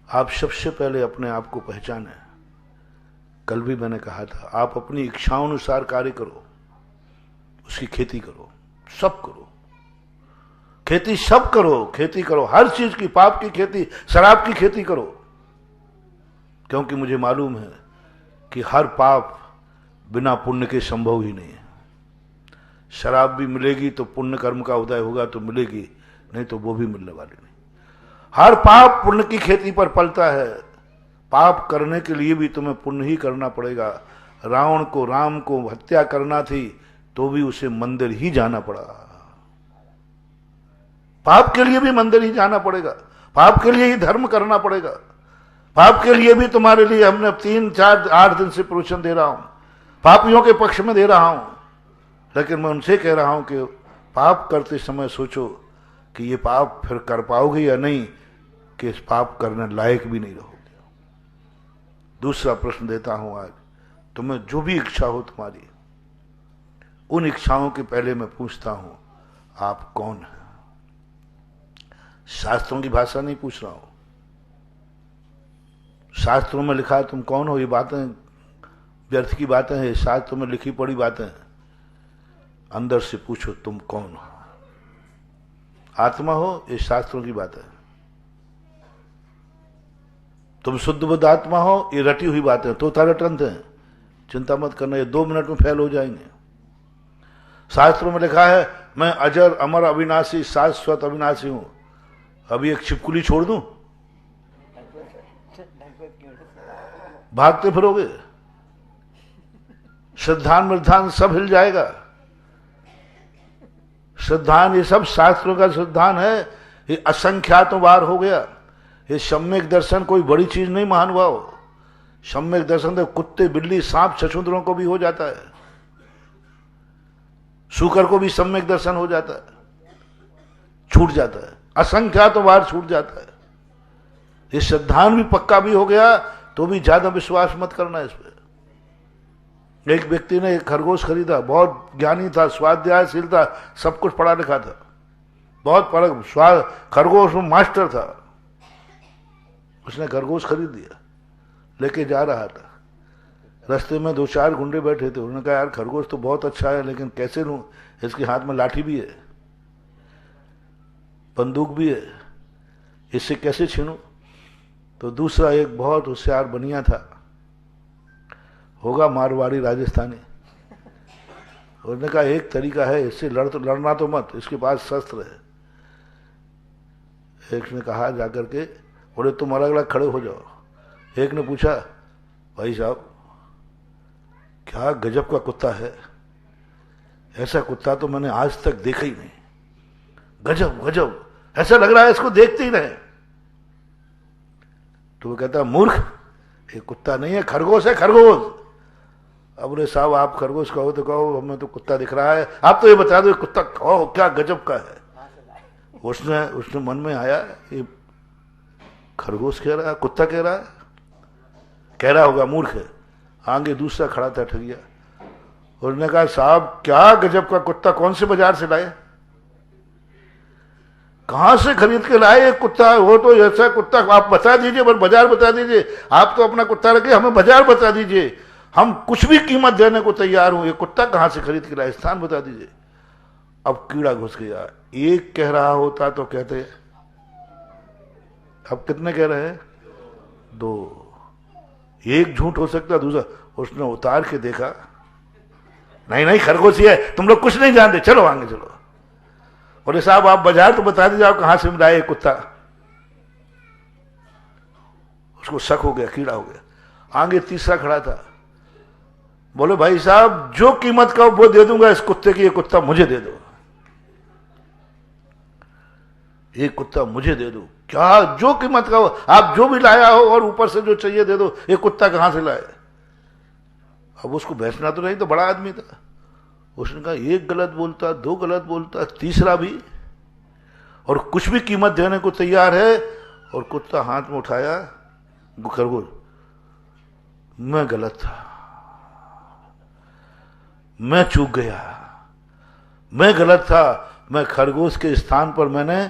आप सबसे पहले अपने आप को पहचाने। कल भी मैंने कहा था, आप अपनी इच्छाओं अनुसार कार्य करो, उसकी खेती करो, सब करो, खेती सब करो, खेती करो, हर चीज की, पाप की खेती, शराब की खेती करो, क्योंकि मुझे मालूम है कि हर पाप बिना पुण्य के संभव ही नहीं है। शराब भी मिलेगी तो पुण्य कर्म का उदय होगा तो मिलेगी, नहीं तो वो भी मिलने वाली नहीं। हर पाप पुण्य की खेती पर पलता है। पाप करने के लिए भी तुम्हें पुण्य ही करना पड़ेगा। रावण को, राम को हत्या करना थी तो भी उसे मंदिर ही जाना पड़ा। पाप के लिए भी मंदिर ही जाना पड़ेगा, पाप के लिए ही धर्म करना पड़ेगा। पाप के लिए भी तुम्हारे लिए हमने 3, 4, 8 दिन से प्रवचन दे रहा हूं, पापियों के पक्ष में दे रहा हूं। लेकिन मैं उनसे कह रहा हूं कि पाप करते समय सोचो कि ये पाप फिर कर पाओगे या नहीं, कि इस पाप करने लायक भी नहीं रहोगे। दूसरा प्रश्न देता हूं आज, तुम्हें जो भी इच्छा हो तुम्हारी, उन इच्छाओं के पहले मैं पूछता हूं, आप कौन हैं? शास्त्रों की भाषा नहीं पूछ रहा हूं। शास्त्रों में लिखा है तुम कौन हो, ये बातें व्यर्थ की बातें हैं, शास्त्रों में लिखी पड़ी बातें हैं। अंदर से पूछो तुम कौन हो? आत्मा हो, ये शास्त्रों की बात है। तुम शुद्ध बुद्ध आत्मा हो, ये रटी हुई बातें, तोता रटंत है, चिंता मत करना, ये 2 मिनट में फैल हो जाएंगे। शास्त्रों में लिखा है मैं अजर अमर अविनाशी शाश्वत अविनाशी हूं। अभी एक छिपकुली छोड़ दूं, भागते फिरोगे, श्रद्धान मृद्धान सब हिल जाएगा। श्रद्धान, ये सब शास्त्रों का श्रद्धान है, ये असंख्यातों बार हो गया। ये सम्यक दर्शन कोई बड़ी चीज नहीं महानुभाव। सम्यक दर्शन तो कुत्ते बिल्ली सांप छछूंदरों को भी हो जाता है, शुकर को भी सम्यक दर्शन हो जाता है, छूट जाता है, असंख्यात बार छूट जाता है। ये सिद्धांत भी पक्का भी हो गया तो भी ज्यादा विश्वास मत करना इस पे। एक व्यक्ति ने एक खरगोश खरीदा, बहुत ज्ञानी था, स्वाध्यायशील था, सब कुछ पढ़ा लिखा था, बहुत पढ़ा, खरगोश में मास्टर था। उसने खरगोश खरीद दिया, लेके जा रहा था, रास्ते में 2-4 गुंडे बैठे थे। उन्होंने कहा यार खरगोश तो बहुत अच्छा है, लेकिन कैसे लूं, इसके हाथ में लाठी भी है, बंदूक भी है, इससे कैसे छीनूं। तो दूसरा एक बहुत होशियार बनिया था, होगा मारवाड़ी राजस्थानी, उन्होंने कहा एक तरीका है, इससे लड़ना तो मत, इसके पास शस्त्र है। एक ने कहा जाकर के, बोले तुम अलग अलग खड़े हो जाओ। एक ने पूछा भाई साहब क्या गजब का कुत्ता है, ऐसा कुत्ता तो मैंने आज तक देखा ही नहीं, गजब गजब, ऐसा लग रहा है इसको देखते ही रहे। तो वो कहता मूर्ख, ये कुत्ता नहीं है, खरगोश है, खरगोश। अब बोले साहब आप खरगोश कहो तो कहो, हमें तो कुत्ता दिख रहा है, आप तो ये बता दो कुत्ता कहो क्या गजब का है। उसने मन में आया ये खरगोश कह रहा है, कुत्ता कह रहा है, कह रहा होगा मूर्ख है। आगे दूसरा खड़ा था ठगिया, उसने कहा साहब क्या गजब का कुत्ता, कौन से बाजार से लाए, कहां से खरीद के लाए ये कुत्ता, वो तो ऐसा कुत्ता आप बता दीजिए, बस बाजार बता दीजिए, आप तो अपना कुत्ता रखिए, हमें बाजार बता दीजिए, हम कुछ भी कीमत देने को तैयार हूं, ये कुत्ता कहां से खरीद के लाए, स्थान बता दीजिए। अब कीड़ा घुस गया, एक कह रहा होता तो कहते, अब कितने कह रहे हैं, 2, एक झूठ हो सकता, दूसरा। उसने उतार के देखा, नहीं नहीं खरगोश ही है, तुम लोग कुछ नहीं जानते, चलो आगे चलो। बोले साहब आप बाजार तो बता दीजिए, आप कहां से मिलाए कुत्ता। उसको शक हो गया, कीड़ा हो गया। आगे तीसरा खड़ा था, बोले भाई साहब जो कीमत का वो दे दूंगा इस कुत्ते की, ये कुत्ता मुझे दे दो, ये कुत्ता मुझे दे दो। क्या जो कीमत का हो, आप जो भी लाया हो और ऊपर से जो चाहिए दे दो, ये कुत्ता कहां से लाए। अब उसको बेचना तो नहीं, तो बड़ा आदमी था। उसने कहा एक गलत बोलता, 2 गलत बोलता, तीसरा भी, और कुछ भी कीमत देने को तैयार है। और कुत्ता हाथ में उठाया खरगोश, मैं गलत था, मैं चूक गया, मैं गलत था, मैं खरगोश के स्थान पर मैंने,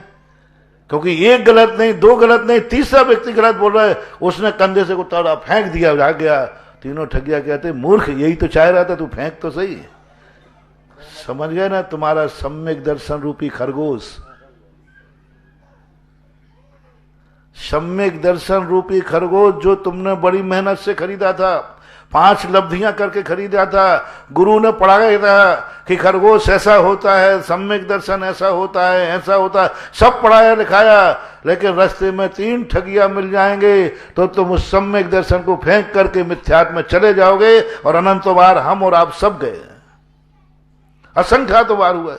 क्योंकि एक गलत नहीं, 2 गलत नहीं, तीसरा व्यक्ति गलत बोल रहा है, उसने कंधे से कुत्ता फेंक दिया, भाग गया। तीनों ठगिया कहते मूर्ख, यही तो चाह रहा था, तू फेंक तो सही। समझ गए ना, तुम्हारा सम्यक दर्शन रूपी खरगोश, सम्यक दर्शन रूपी खरगोश जो तुमने बड़ी मेहनत से खरीदा था, 5 लब्धियां करके खरीदा था, गुरु ने पढ़ाया था कि खरगोश ऐसा होता है, सम्यक दर्शन ऐसा होता है, ऐसा होता है, सब पढ़ाया लिखाया, लेकिन रास्ते में 3 ठगिया मिल जाएंगे तो तुम उस सम्यक दर्शन को फेंक करके मिथ्यात्व में चले जाओगे, और अनंत बार हम और आप सब गए, असंख्यात बार हुआ।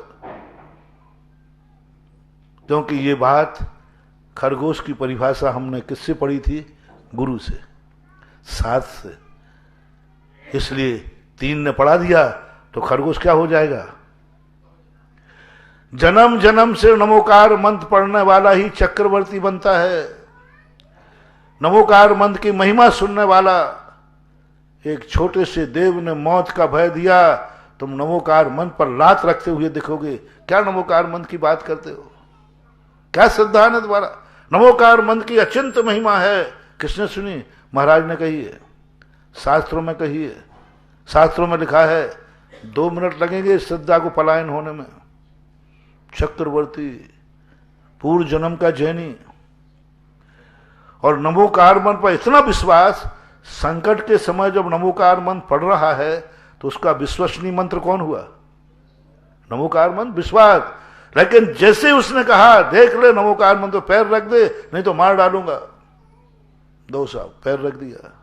क्योंकि ये बात खरगोश की परिभाषा हमने किससे पढ़ी थी, गुरु से, शास्त्र से। इसलिए 3 ने पढ़ा दिया तो खरगोश क्या हो जाएगा, जन्म जन्म से नमोकार मंत्र पढ़ने वाला ही चक्रवर्ती बनता है। नमोकार मंत्र की महिमा सुनने वाला, एक छोटे से देव ने मौत का भय दिया, तुम नमोकार मंत्र पर लात रखते हुए दिखोगे। क्या नमोकार मंत्र की बात करते हो, क्या श्रद्धा है तुम्हारा। नमोकार मंत्र की अचिंत महिमा है, किसने सुनी, महाराज ने कही है, शास्त्रों में कही है, शास्त्रों में लिखा है 2 मिनट लगेंगे श्रद्धा को पलायन होने में। चक्रवर्ती, पूर्व जन्म का जैनी, और नमोकार मंत्र पर इतना विश्वास, संकट के समय जब नमोकार मंत्र पढ़ रहा है तो उसका विश्वसनीय मंत्र कौन हुआ, नमोकार मंत्र, विश्वास। लेकिन जैसे उसने कहा देख ले नमोकार मंत्र, पैर रख दे नहीं तो मार डालूंगा, 2 साहब पैर रख दिया।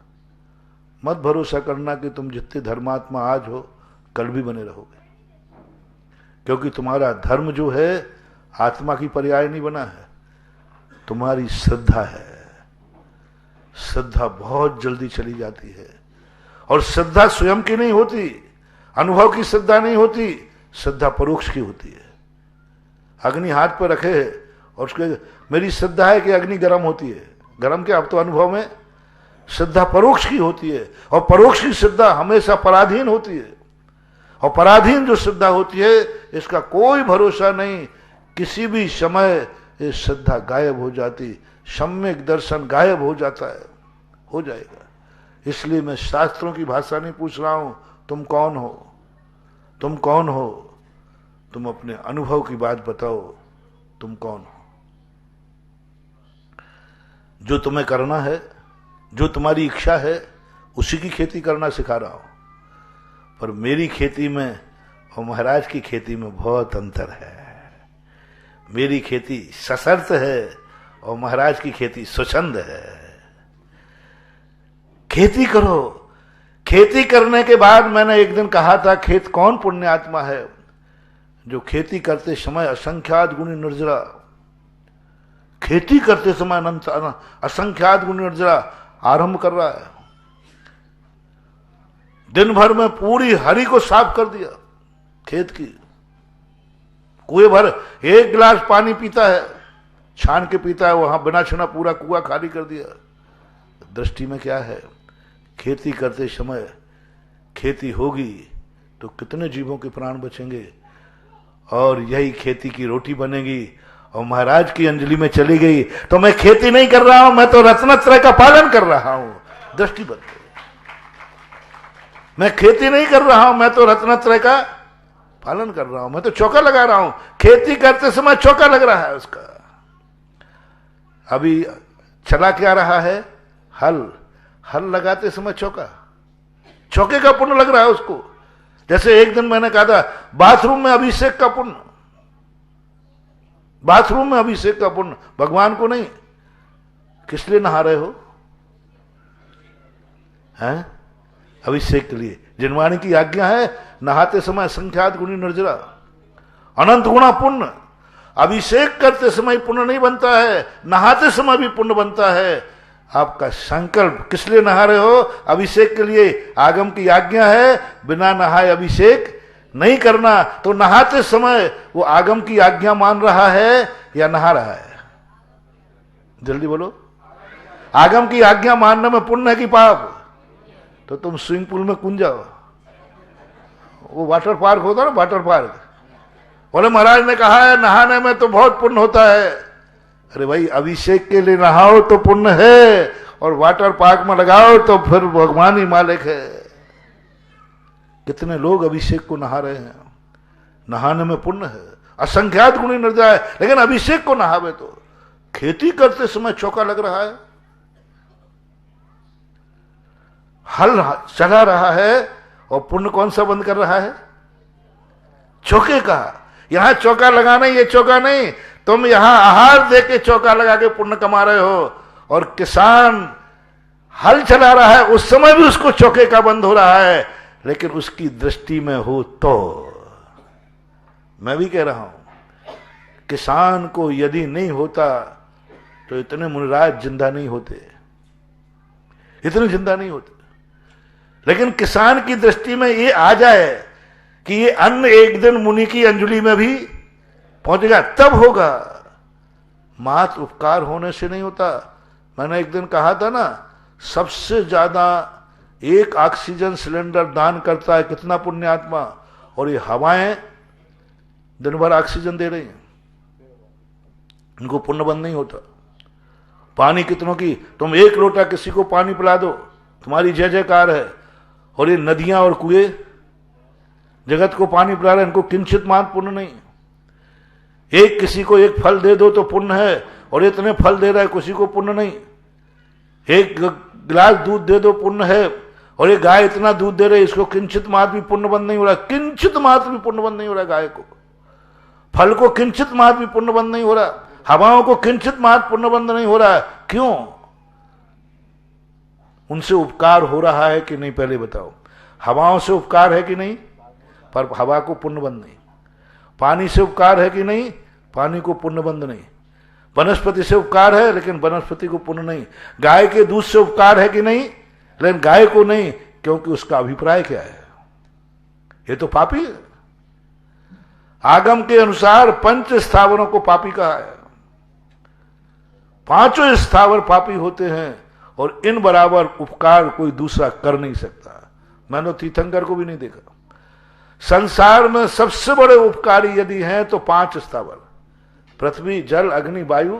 मत भरोसा करना कि तुम जितने धर्मात्मा आज हो कल भी बने रहोगे, क्योंकि तुम्हारा धर्म जो है आत्मा की पर्याय नहीं बना है, तुम्हारी श्रद्धा है। श्रद्धा बहुत जल्दी चली जाती है। और श्रद्धा स्वयं की नहीं होती, अनुभव की श्रद्धा नहीं होती, श्रद्धा परोक्ष की होती है। अग्नि हाथ पर रखे है और उसके मेरी श्रद्धा है कि अग्नि गर्म होती है, गर्म के अब तो अनुभव में श्रद्धा परोक्ष की होती है। और परोक्ष की श्रद्धा हमेशा पराधीन होती है। और पराधीन जो श्रद्धा होती है इसका कोई भरोसा नहीं, किसी भी समय ये श्रद्धा गायब हो जाती, सम्यक दर्शन गायब हो जाता है, हो जाएगा। इसलिए मैं शास्त्रों की भाषा नहीं पूछ रहा हूं, तुम कौन हो, तुम कौन हो, तुम अपने अनुभव की बात बताओ, तुम कौन हो। जो तुम्हें करना है, जो तुम्हारी इच्छा है, उसी की खेती करना सिखा रहा हूं। पर मेरी खेती में और महाराज की खेती में बहुत अंतर है। मेरी खेती सशर्त है और महाराज की खेती स्वच्छंद है। खेती करो। खेती करने के बाद मैंने एक दिन कहा था, खेत कौन पुण्यात्मा है? जो खेती करते समय असंख्यात गुणी निर्जरा, खेती करते समय अनंत असंख्यात गुणी निर्जरा आरंभ कर रहा है। दिन भर में पूरी हरी को साफ कर दिया, खेत की कुएं भर 1 गिलास पानी पीता है, छान के पीता है, वहां बिना छुना पूरा कुआं खाली कर दिया। दृष्टि में क्या है? खेती करते समय खेती होगी तो कितने जीवों के प्राण बचेंगे, और यही खेती की रोटी बनेगी और महाराज की अंजलि में चली गई तो मैं खेती नहीं कर रहा हूं, मैं तो रत्नत्रय का पालन कर रहा हूं। दृष्टि बदलो। मैं खेती नहीं कर रहा हूं, मैं तो रत्नत्रय का पालन कर रहा हूं, मैं तो चौका लगा रहा हूं। खेती करते समय चौका लग रहा है उसका। अभी चला क्या रहा है? हल। हल लगाते समय चौका, चौके का पुण्य लग रहा है उसको। जैसे एक दिन मैंने कहा था, बाथरूम में अभिषेक का पुण्य, बाथरूम में अभिषेक का पुण्य, भगवान को नहीं। किस लिए नहा रहे हो? हैं? अभिषेक के लिए। जिनवाणी की आज्ञा है, नहाते समय संख्यात गुणी निर्जरा, अनंत गुणा पुण्य। अभिषेक करते समय पुण्य नहीं बनता है, नहाते समय भी पुण्य बनता है। आपका संकल्प किस लिए नहा रहे हो? अभिषेक के लिए। आगम की आज्ञा है बिना नहाए अभिषेक नहीं करना। तो नहाते समय वो आगम की आज्ञा मान रहा है या नहा रहा है? जल्दी बोलो। आगम की आज्ञा मानने में पुण्य है कि पाप? तो तुम स्विमिंग पूल में कूद जाओ। वो वाटर पार्क होता है ना, वाटर पार्क। बोले महाराज ने कहा है नहाने में तो बहुत पुण्य होता है। अरे भाई, अभिषेक के लिए नहाओ तो पुण्य है, और वाटर पार्क में लगाओ तो फिर भगवान ही मालिक है। कितने लोग अभिषेक को नहा रहे हैं। नहाने में पुण्य है, असंख्यात गुणी निर्जरा है, लेकिन अभिषेक को नहावे तो। खेती करते समय चौका लग रहा है, हल चला रहा है, और पुण्य कौन सा बंद कर रहा है? चौके का। यहां चौका लगाना, ये चौका नहीं। तुम यहां आहार दे के चौका लगा के पुण्य कमा रहे हो, और किसान हल चला रहा है, उस समय भी उसको चौके का बंद हो रहा है, लेकिन उसकी दृष्टि में हो तो। मैं भी कह रहा हूं, किसान को यदि नहीं होता तो इतने मुनिराज जिंदा नहीं होते, इतने जिंदा नहीं होते। लेकिन किसान की दृष्टि में ये आ जाए कि ये अन्न एक दिन मुनि की अंजलि में भी पहुंचेगा, तब होगा। मात्र उपकार होने से नहीं होता। मैंने एक दिन कहा था ना, सबसे ज्यादा एक ऑक्सीजन सिलेंडर दान करता है कितना पुण्यात्मा, और ये हवाएं दिन भर ऑक्सीजन दे रही हैं, इनको पुण्य बंद नहीं होता। पानी कितनों की, तुम 1 लोटा किसी को पानी पिला दो, तुम्हारी जय जयकार है। और ये नदियां और कुएं जगत को पानी पिला रहे हैं, इनको किंचित मात्र पुण्य नहीं। एक किसी को 1 फल दे दो तो पुण्य है, और इतने फल दे रहा है किसी को पुण्य नहीं। 1 गिलास दूध दे दो पुण्य है, और ये गाय इतना दूध दे रहे, इसको किंचित मात्र भी पुण्य बंद नहीं हो रहा। किंचित मात्र भी पुण्य बंद नहीं हो रहा। गाय को, फल को किंचित मात्र भी पुण्य बंद नहीं हो रहा। हवाओं को किंचित मात्र पुण्य बंद नहीं हो रहा। क्यों? उनसे उपकार हो रहा है कि नहीं? पहले बताओ। हवाओं से उपकार है कि नहीं? पर हवा को पुण्य बंद नहीं। पानी से उपकार है कि नहीं? पानी को पुण्य बंद नहीं। वनस्पति से उपकार है लेकिन वनस्पति को पुण्य नहीं। गाय के दूध से उपकार है कि नहीं, लेकिन गाय को नहीं, क्योंकि उसका अभिप्राय क्या है, ये तो पापी है। आगम के अनुसार पंच स्थावरों को पापी कहा है, पांचों स्थावर पापी होते हैं और इन बराबर उपकार कोई दूसरा कर नहीं सकता। मैंने तीर्थंकर को भी नहीं देखा। संसार में सबसे बड़े उपकारी यदि हैं तो 5 स्थावर, पृथ्वी, जल, अग्नि, वायु,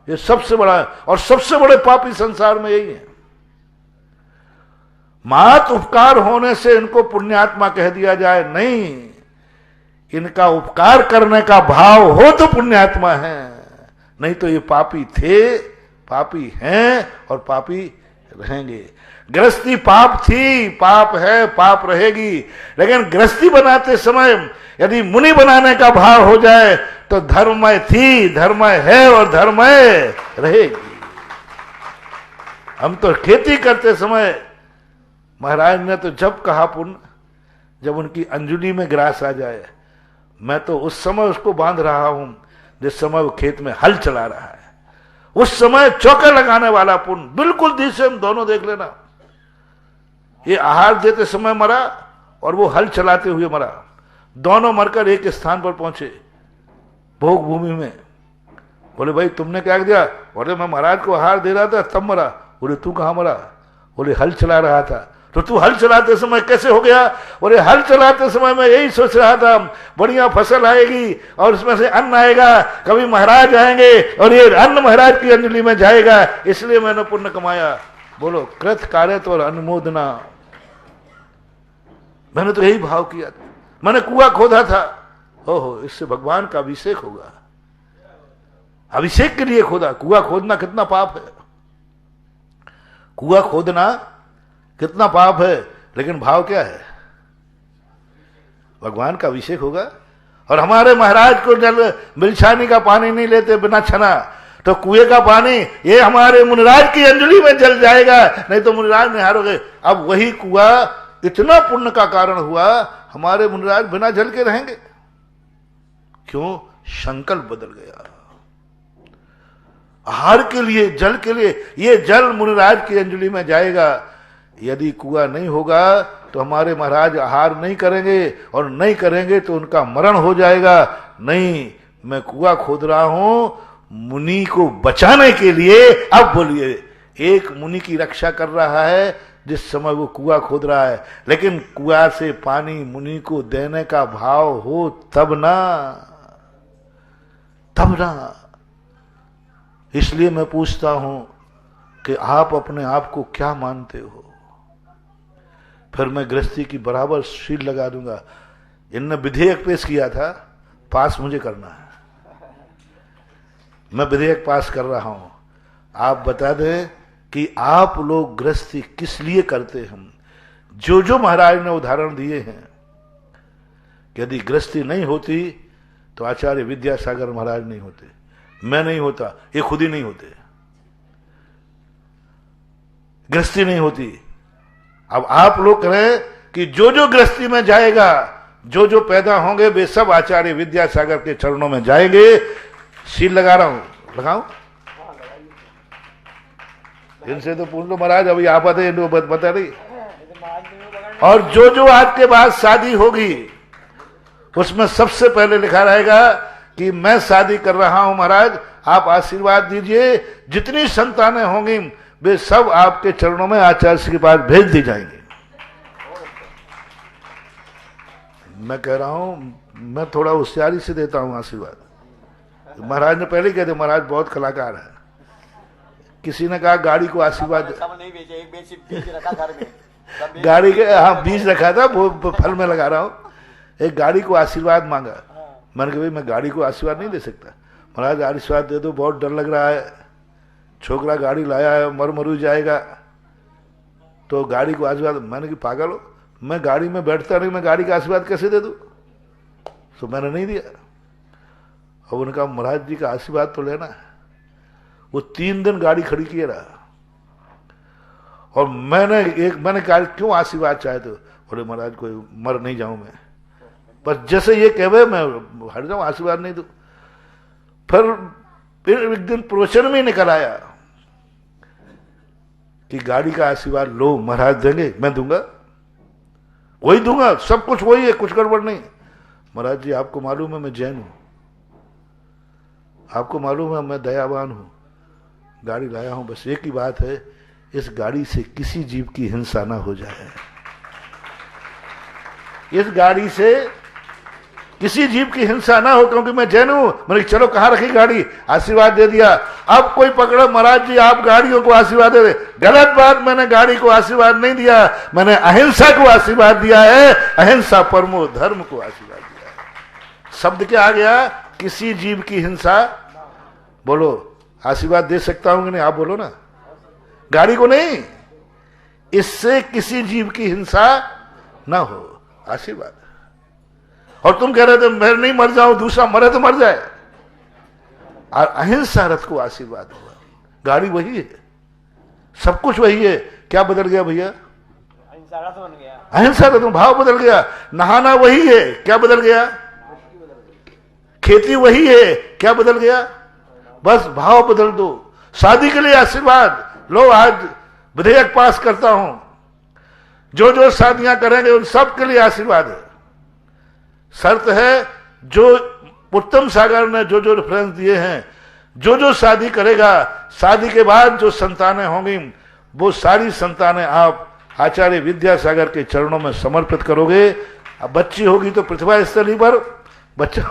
ये सबसे बड़ा है और सबसे बड़े पापी संसार में यही है। मात उपकार होने से इनको पुण्यात्मा कह दिया जाए नहीं, इनका उपकार करने का भाव हो तो पुण्यात्मा है, नहीं तो ये पापी थे, पापी हैं और पापी रहेंगे। गृहस्थी पाप थी, पाप है, पाप रहेगी, लेकिन गृहस्थी बनाते समय यदि मुनि बनाने का भाव हो जाए तो धर्ममय थी, धर्ममय है और धर्ममय रहेगी। हम तो खेती करते समय महाराज ने तो जब कहा पुण्य, जब उनकी अंजुली में ग्रास आ जाए, मैं तो उस समय उसको बांध रहा हूं जिस समय वो खेत में हल चला रहा है। उस समय चौका लगाने वाला पुण्य बिल्कुल दिशा हम दोनों देख लेना। ये आहार देते समय मरा और वो हल चलाते हुए मरा, दोनों मरकर एक स्थान पर पहुंचे भोग भूमि में। बोले भाई तुमने क्या दिया? बोले मैं महाराज को आहार दे रहा था तब मरा। बोले तू कहां मरा? बोले हल चला रहा था। तो तू हल चलाते समय कैसे हो गया? बोले हल चलाते समय मैं यही सोच रहा था बढ़िया फसल आएगी और उसमें से अन्न आएगा, कभी महाराज आएंगे और ये अन्न महाराज की अंजलि में जाएगा, इसलिए मैंने पुण्य कमाया। बोलो कृत कार्यत और अनुमोदना, मैंने तो यही भाव किया था। मैंने कुआं खोदा था, ओहो इससे भगवान का अभिषेक होगा, अभिषेक के लिए खोदा। कुआं खोदना कितना पाप है, कुआं खोदना कितना पाप है, लेकिन भाव क्या है? भगवान का अभिषेक होगा। और हमारे महाराज को जल मिलछानी का पानी नहीं लेते बिना छना, तो कुएं का पानी ये हमारे मुनिराज की अंजलि में जल जाएगा, नहीं तो मुनिराज निहारोगे। अब वही कुआं इतना पुण्य का कारण हुआ, हमारे मुनिराज बिना जल के रहेंगे क्यों? संकल्प बदल गया। आहार के लिए, जल के लिए, ये जल मुनिराज की अंजलि में जाएगा। यदि कुआं नहीं होगा तो हमारे महाराज आहार नहीं करेंगे और नहीं करेंगे तो उनका मरण हो जाएगा। नहीं, मैं कुआं खोद रहा हूं मुनि को बचाने के लिए। अब बोलिए, एक मुनि की रक्षा कर रहा है जिस समय वो कुआं खोद रहा है, लेकिन कुआं से पानी मुनि को देने का भाव हो तब ना, तब ना। इसलिए मैं पूछता हूं कि आप अपने आप को क्या मानते हो? फिर मैं गृहस्थी की बराबर शील लगा दूंगा। इनने विधेयक पेश किया था, पास मुझे करना है। मैं विधेयक पास कर रहा हूं। आप बता दें कि आप लोग गृहस्थी किस लिए करते हैं? जो जो महाराज ने उदाहरण दिए हैं, यदि गृहस्थी नहीं होती तो आचार्य विद्यासागर महाराज नहीं होते, मैं नहीं होता, ये खुद ही नहीं होते। गृहस्थी नहीं होती। अब आप लोग कहें कि जो जो गृहस्थी में जाएगा, जो जो पैदा होंगे वे सब आचार्य विद्यासागर के चरणों में जाएंगे। शील लगा रहा हूं, लगाऊं? इनसे तो पूछ लो महाराज, अभी आप आते बता रही। और जो जो आज के बाद शादी होगी उसमें सबसे पहले लिखा रहेगा कि मैं शादी कर रहा हूं महाराज, आप आशीर्वाद दीजिए। जितनी संतानें होंगी वे सब आपके चरणों में आचार्य के पास भेज दी जाएंगी। मैं कह रहा हूं, मैं थोड़ा होशियारी से देता हूं आशीर्वाद। महाराज ने पहले कह दिया, महाराज बहुत कलाकार है। किसी ने कहा गाड़ी को आशीर्वाद, गाड़ी के हाँ बीज रखा था, वो फल में लगा रहा हूं। एक गाड़ी को आशीर्वाद मांगा, मैंने कहा भाई मैं गाड़ी को आशीर्वाद नहीं दे सकता। महाराज आशीर्वाद दे दो, बहुत डर लग रहा है, छोकरा गाड़ी लाया है, मरू जाएगा, तो गाड़ी को आशीर्वाद। मैंने कहा पागल हो, मैं गाड़ी में बैठता नहीं, मैं गाड़ी का आशीर्वाद कैसे दे दूं? तो मैंने नहीं दिया। अब उनका महाराज जी का आशीर्वाद तो लेना है। वो 3 दिन गाड़ी खड़ी किए रहा और मैंने कहा क्यों आशीर्वाद चाहे? तो बोले महाराज कोई मर नहीं जाऊं मैं, बस जैसे ये कहे मैं हट जाऊं, आशीर्वाद नहीं दूं। फिर फिर एक दिन प्रवचन में निकल आया कि गाड़ी का आशीर्वाद लो, महाराज देंगे, मैं दूंगा, वही दूंगा, सब कुछ वही है, कुछ गड़बड़ नहीं। महाराज जी आपको मालूम है मैं जैन हूं, आपको मालूम है मैं दयावान हूं, गाड़ी लाया हूं, बस एक ही बात है, इस गाड़ी से किसी जीव की हिंसा ना हो जाए, इस गाड़ी से किसी जीव की हिंसा ना हो, क्योंकि मैं जैन हूं। मैंने चलो कहां रखी गाड़ी, आशीर्वाद दे दिया। अब कोई पकड़ो, महाराज जी आप गाड़ियों को आशीर्वाद दे दे, गलत बात, मैंने गाड़ी को आशीर्वाद नहीं दिया, मैंने अहिंसा को आशीर्वाद दिया है, अहिंसा परमो धर्म को आशीर्वाद दिया है। शब्द क्या आ गया, किसी जीव की हिंसा। बोलो आशीर्वाद दे सकता हूं कि नहीं, आप बोलो ना, गाड़ी को नहीं, इससे किसी जीव की हिंसा ना हो, आशीर्वाद। और तुम कह रहे थे मैं नहीं मर जाऊं, दूसरा मरे तो मर जाए, और अहिंसा रथ को आशीर्वाद हुआ। गाड़ी वही है, सब कुछ वही है, क्या बदल गया भैया, अहिंसा रथ बन गया, अहिंसा रथ, भाव बदल गया। नहाना वही है, क्या बदल गया, खेती वही है, क्या बदल गया, बस भाव बदल दो। शादी के लिए आशीर्वाद लो, आज विधेयक पास करता हूं, जो जो शादियां करेंगे उन सब के लिए आशीर्वाद है। शर्त है, जो उत्तम सागर ने जो जो रेफरेंस दिए हैं, जो जो शादी करेगा, शादी के बाद जो संतानें होंगी, वो सारी संतानें आप आचार्य विद्यासागर के चरणों में समर्पित करोगे। अब बच्ची होगी तो पृथ्वी स्थली पर बच्चा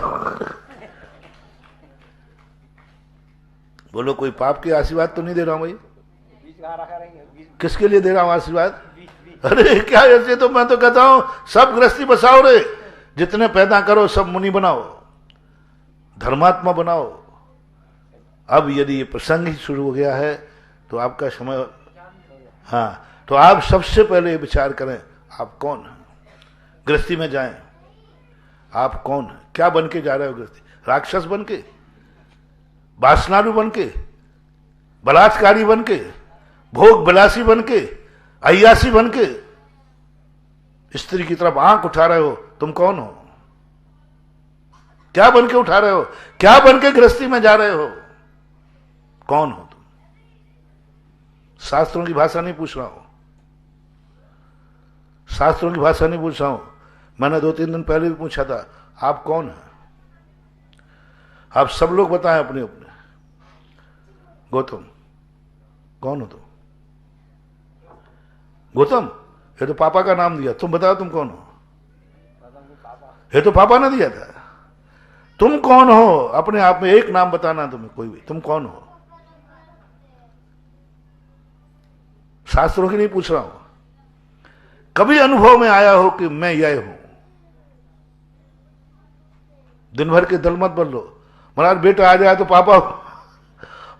बोलो कोई पाप के आशीर्वाद तो नहीं दे रहा हूं भाई, बीज कहाँ रखा रहेंगे, किसके लिए दे रहा हूं आशीर्वाद, अरे क्या ऐसे, तो मैं तो कहता हूं सब गृहस्थी बसाओ रे, जितने पैदा करो सब मुनि बनाओ, धर्मात्मा बनाओ। अब यदि ये प्रसंग ही शुरू हो गया है तो आपका समय, हाँ, तो आप सबसे पहले विचार करें आप कौन हैं, गृहस्थी में जाएं, आप कौन हैं, क्या बन के जा रहे हो गृहस्थी, राक्षस बन के, वासनालु बन के, बलात्कारी बन के, भोग विलासी बन के, अय्यासी बन के, स्त्री की तरफ आंख उठा रहे हो, तुम कौन हो, क्या बन के उठा रहे हो, क्या बन के गृहस्थी में जा रहे हो, कौन हो तुम। शास्त्रों की भाषा नहीं पूछ रहा हूं, शास्त्रों की भाषा नहीं पूछ रहा हूं, मैंने 2-3 दिन पहले भी पूछा था, आप कौन हैं, आप सब लोग बताएं अपने अपने। गौतम कौन हो तुम, गौतम ये तो पापा का नाम दिया, तुम बताओ तुम कौन हो, ये तो पापा ने दिया था, तुम कौन हो, अपने आप में एक नाम बताना तुम्हें कोई भी, तुम कौन हो। शास्त्रों की नहीं पूछ रहा हूं, कभी अनुभव में आया हो कि मैं यह हूं। दिन भर के दल मत बन लो, महाराज बेटा आ जाए तो पापा हूं,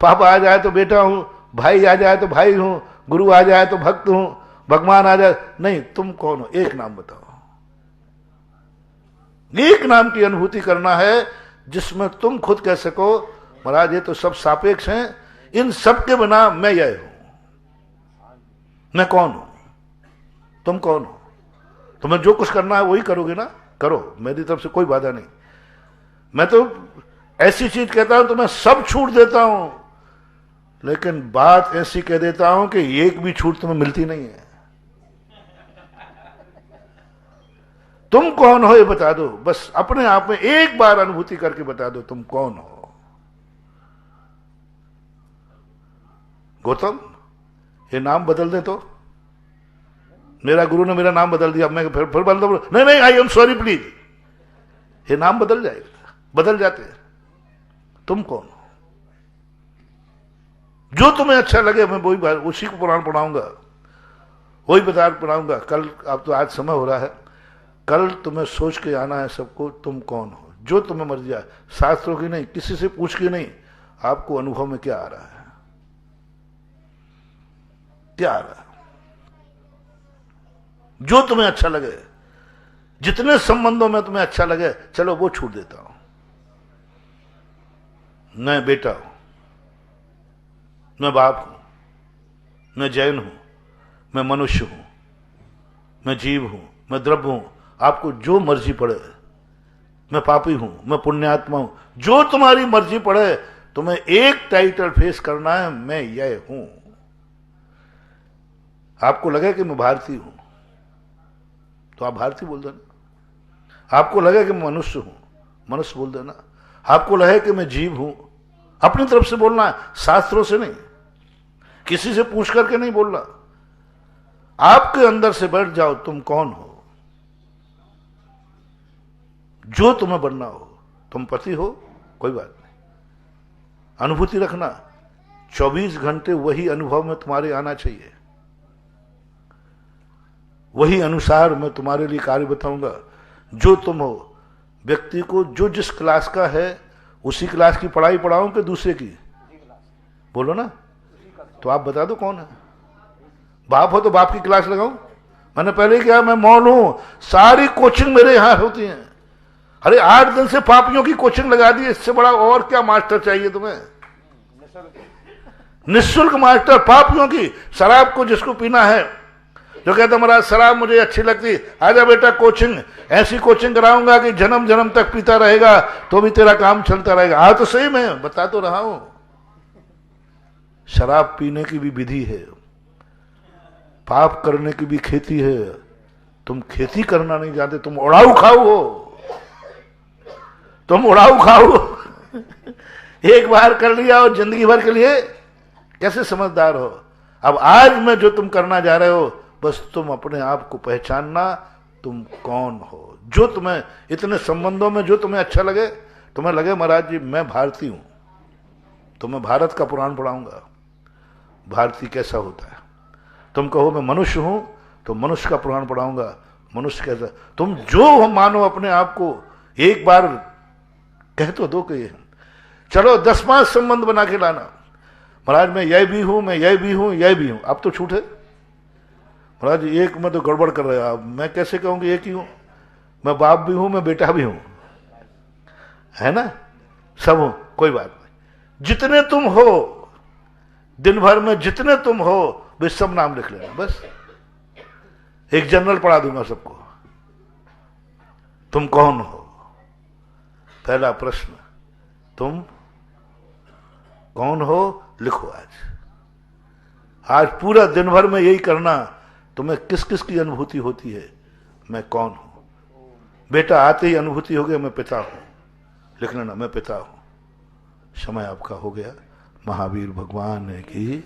पापा आ जाए तो बेटा हूं, भाई आ जाए तो भाई हूं, गुरु आ जाए तो भक्त हूं, भगवान आ जाए, नहीं, तुम कौन हो, एक नाम बताओ। एक नाम की अनुभूति करना है जिसमें तुम खुद कह सको महाराज ये तो सब सापेक्ष हैं, इन सब के बिना मैं यह हूं, मैं कौन हूं, तुम कौन हो। तुम्हें जो कुछ करना है वही करोगे ना, करो, मेरी तरफ से कोई बाधा नहीं। मैं तो ऐसी चीज कहता हूं तो मैं सब छूट देता हूं, लेकिन बात ऐसी कह देता हूं कि एक भी छूट तुम्हें मिलती नहीं है। तुम कौन हो ये बता दो, बस अपने आप में एक बार अनुभूति करके बता दो तुम कौन हो। गौतम ये नाम बदल दे तो, मेरा गुरु ने मेरा नाम बदल दिया, मैं फिर बदल दो, नहीं नहीं आई एम सॉरी प्लीज, ये नाम बदल जाएगा, बदल जाते हैं। तुम कौन हो, जो तुम्हें अच्छा लगे, मैं वही उसी को पुराण पढ़ाऊंगा, वही बता पढ़ाऊंगा। कल, अब तो आज समय हो रहा है, कल तुम्हें सोच के आना है सबको, तुम कौन हो, जो तुम्हें मर्जी आए, शास्त्रों की नहीं, किसी से पूछ के नहीं, आपको अनुभव में क्या आ रहा है, क्या आ रहा है, जो तुम्हें अच्छा लगे, जितने संबंधों में तुम्हें अच्छा लगे, चलो वो छूट देता हूं। मैं बेटा हूं, मैं बाप हूं, मैं जैन हूं, मैं मनुष्य हूं, मैं जीव हूं, मैं द्रव्य हूं, आपको जो मर्जी पड़े, मैं पापी हूं, मैं पुण्यात्मा हूं, जो तुम्हारी मर्जी पड़े, तुम्हें एक टाइटल फेस करना है, मैं यह हूं। आपको लगे कि मैं भारतीय हूं तो आप भारतीय बोल देना। आपको लगे कि मैं मनुष्य हूं, मनुष्य बोल देना। आपको लगे कि मैं जीव हूं, अपनी तरफ से बोलना है, शास्त्रों से नहीं, किसी से पूछ करके नहीं बोलना। आपके अंदर से बैठ जाओ, तुम कौन हो, जो तुम्हें बनना हो। तुम पति हो, कोई बात नहीं, अनुभूति रखना। 24 घंटे वही अनुभव में तुम्हारे आना चाहिए, वही अनुसार मैं तुम्हारे लिए कार्य बताऊंगा। जो तुम हो, व्यक्ति को जो जिस क्लास का है उसी क्लास की पढ़ाई पढ़ाऊं कि दूसरे की, बोलो ना। तो आप बता दो कौन है। बाप हो तो बाप की क्लास लगाऊं। मैंने पहले क्या, मैं मौन हूं, सारी कोचिंग मेरे यहां होती है। अरे 8 दिन से पापियों की कोचिंग लगा दी, इससे बड़ा और क्या मास्टर चाहिए तुम्हें। निःशुल्क मास्टर पापियों की। शराब को जिसको पीना है, जो कहता महाराज शराब मुझे अच्छी लगती, आजा बेटा कोचिंग, ऐसी कोचिंग कराऊंगा कि जन्म जन्म तक पीता रहेगा तो भी तेरा काम चलता रहेगा। हाँ तो सही, मैं बता तो रहा हूं। शराब पीने की भी विधि है, पाप करने की भी खेती है। तुम खेती करना नहीं जानते, तुम उड़ाऊ खाऊ हो, तुम उड़ाऊ खाऊ। एक बार कर लिया और जिंदगी भर के लिए कैसे समझदार हो। अब आज में जो तुम करना जा रहे हो, बस तुम अपने आप को पहचानना, तुम कौन हो। जो तुम्हें इतने संबंधों में जो तुम्हें अच्छा लगे, तुम्हें लगे महाराज जी मैं भारतीय हूं, तो मैं भारत का पुराण पढ़ाऊंगा, भारतीय कैसा होता है। तुम कहो मैं मनुष्य हूं, तो मनुष्य का पुराण पढ़ाऊंगा, मनुष्य कैसा। तुम जो मानो अपने आप को, एक बार कह तो दो कि चलो 10-5 संबंध बना के लाना। महाराज मैं यह भी हूं, मैं यह भी हूं, यह भी हूं। अब तो छूटे महाराज, एक में तो गड़बड़ कर रहे हो आप। मैं कैसे कहूंगी एक ही हूं, मैं बाप भी हूं, मैं बेटा भी हूं, है ना, सब हूं, कोई बात नहीं। जितने तुम हो दिन भर में, जितने तुम हो वे सब नाम लिख लेना। बस एक जनरल पढ़ा दूंगा सबको। तुम कौन हो, पहला प्रश्न, तुम कौन हो लिखो। आज पूरा दिन भर में यही करना। तुम्हें किस किस की अनुभूति होती है, मैं कौन हूं। बेटा आते ही अनुभूति हो गया मैं पिता हूं, लिख लेना मैं पिता हूं। समय आपका हो गया। महावीर भगवान की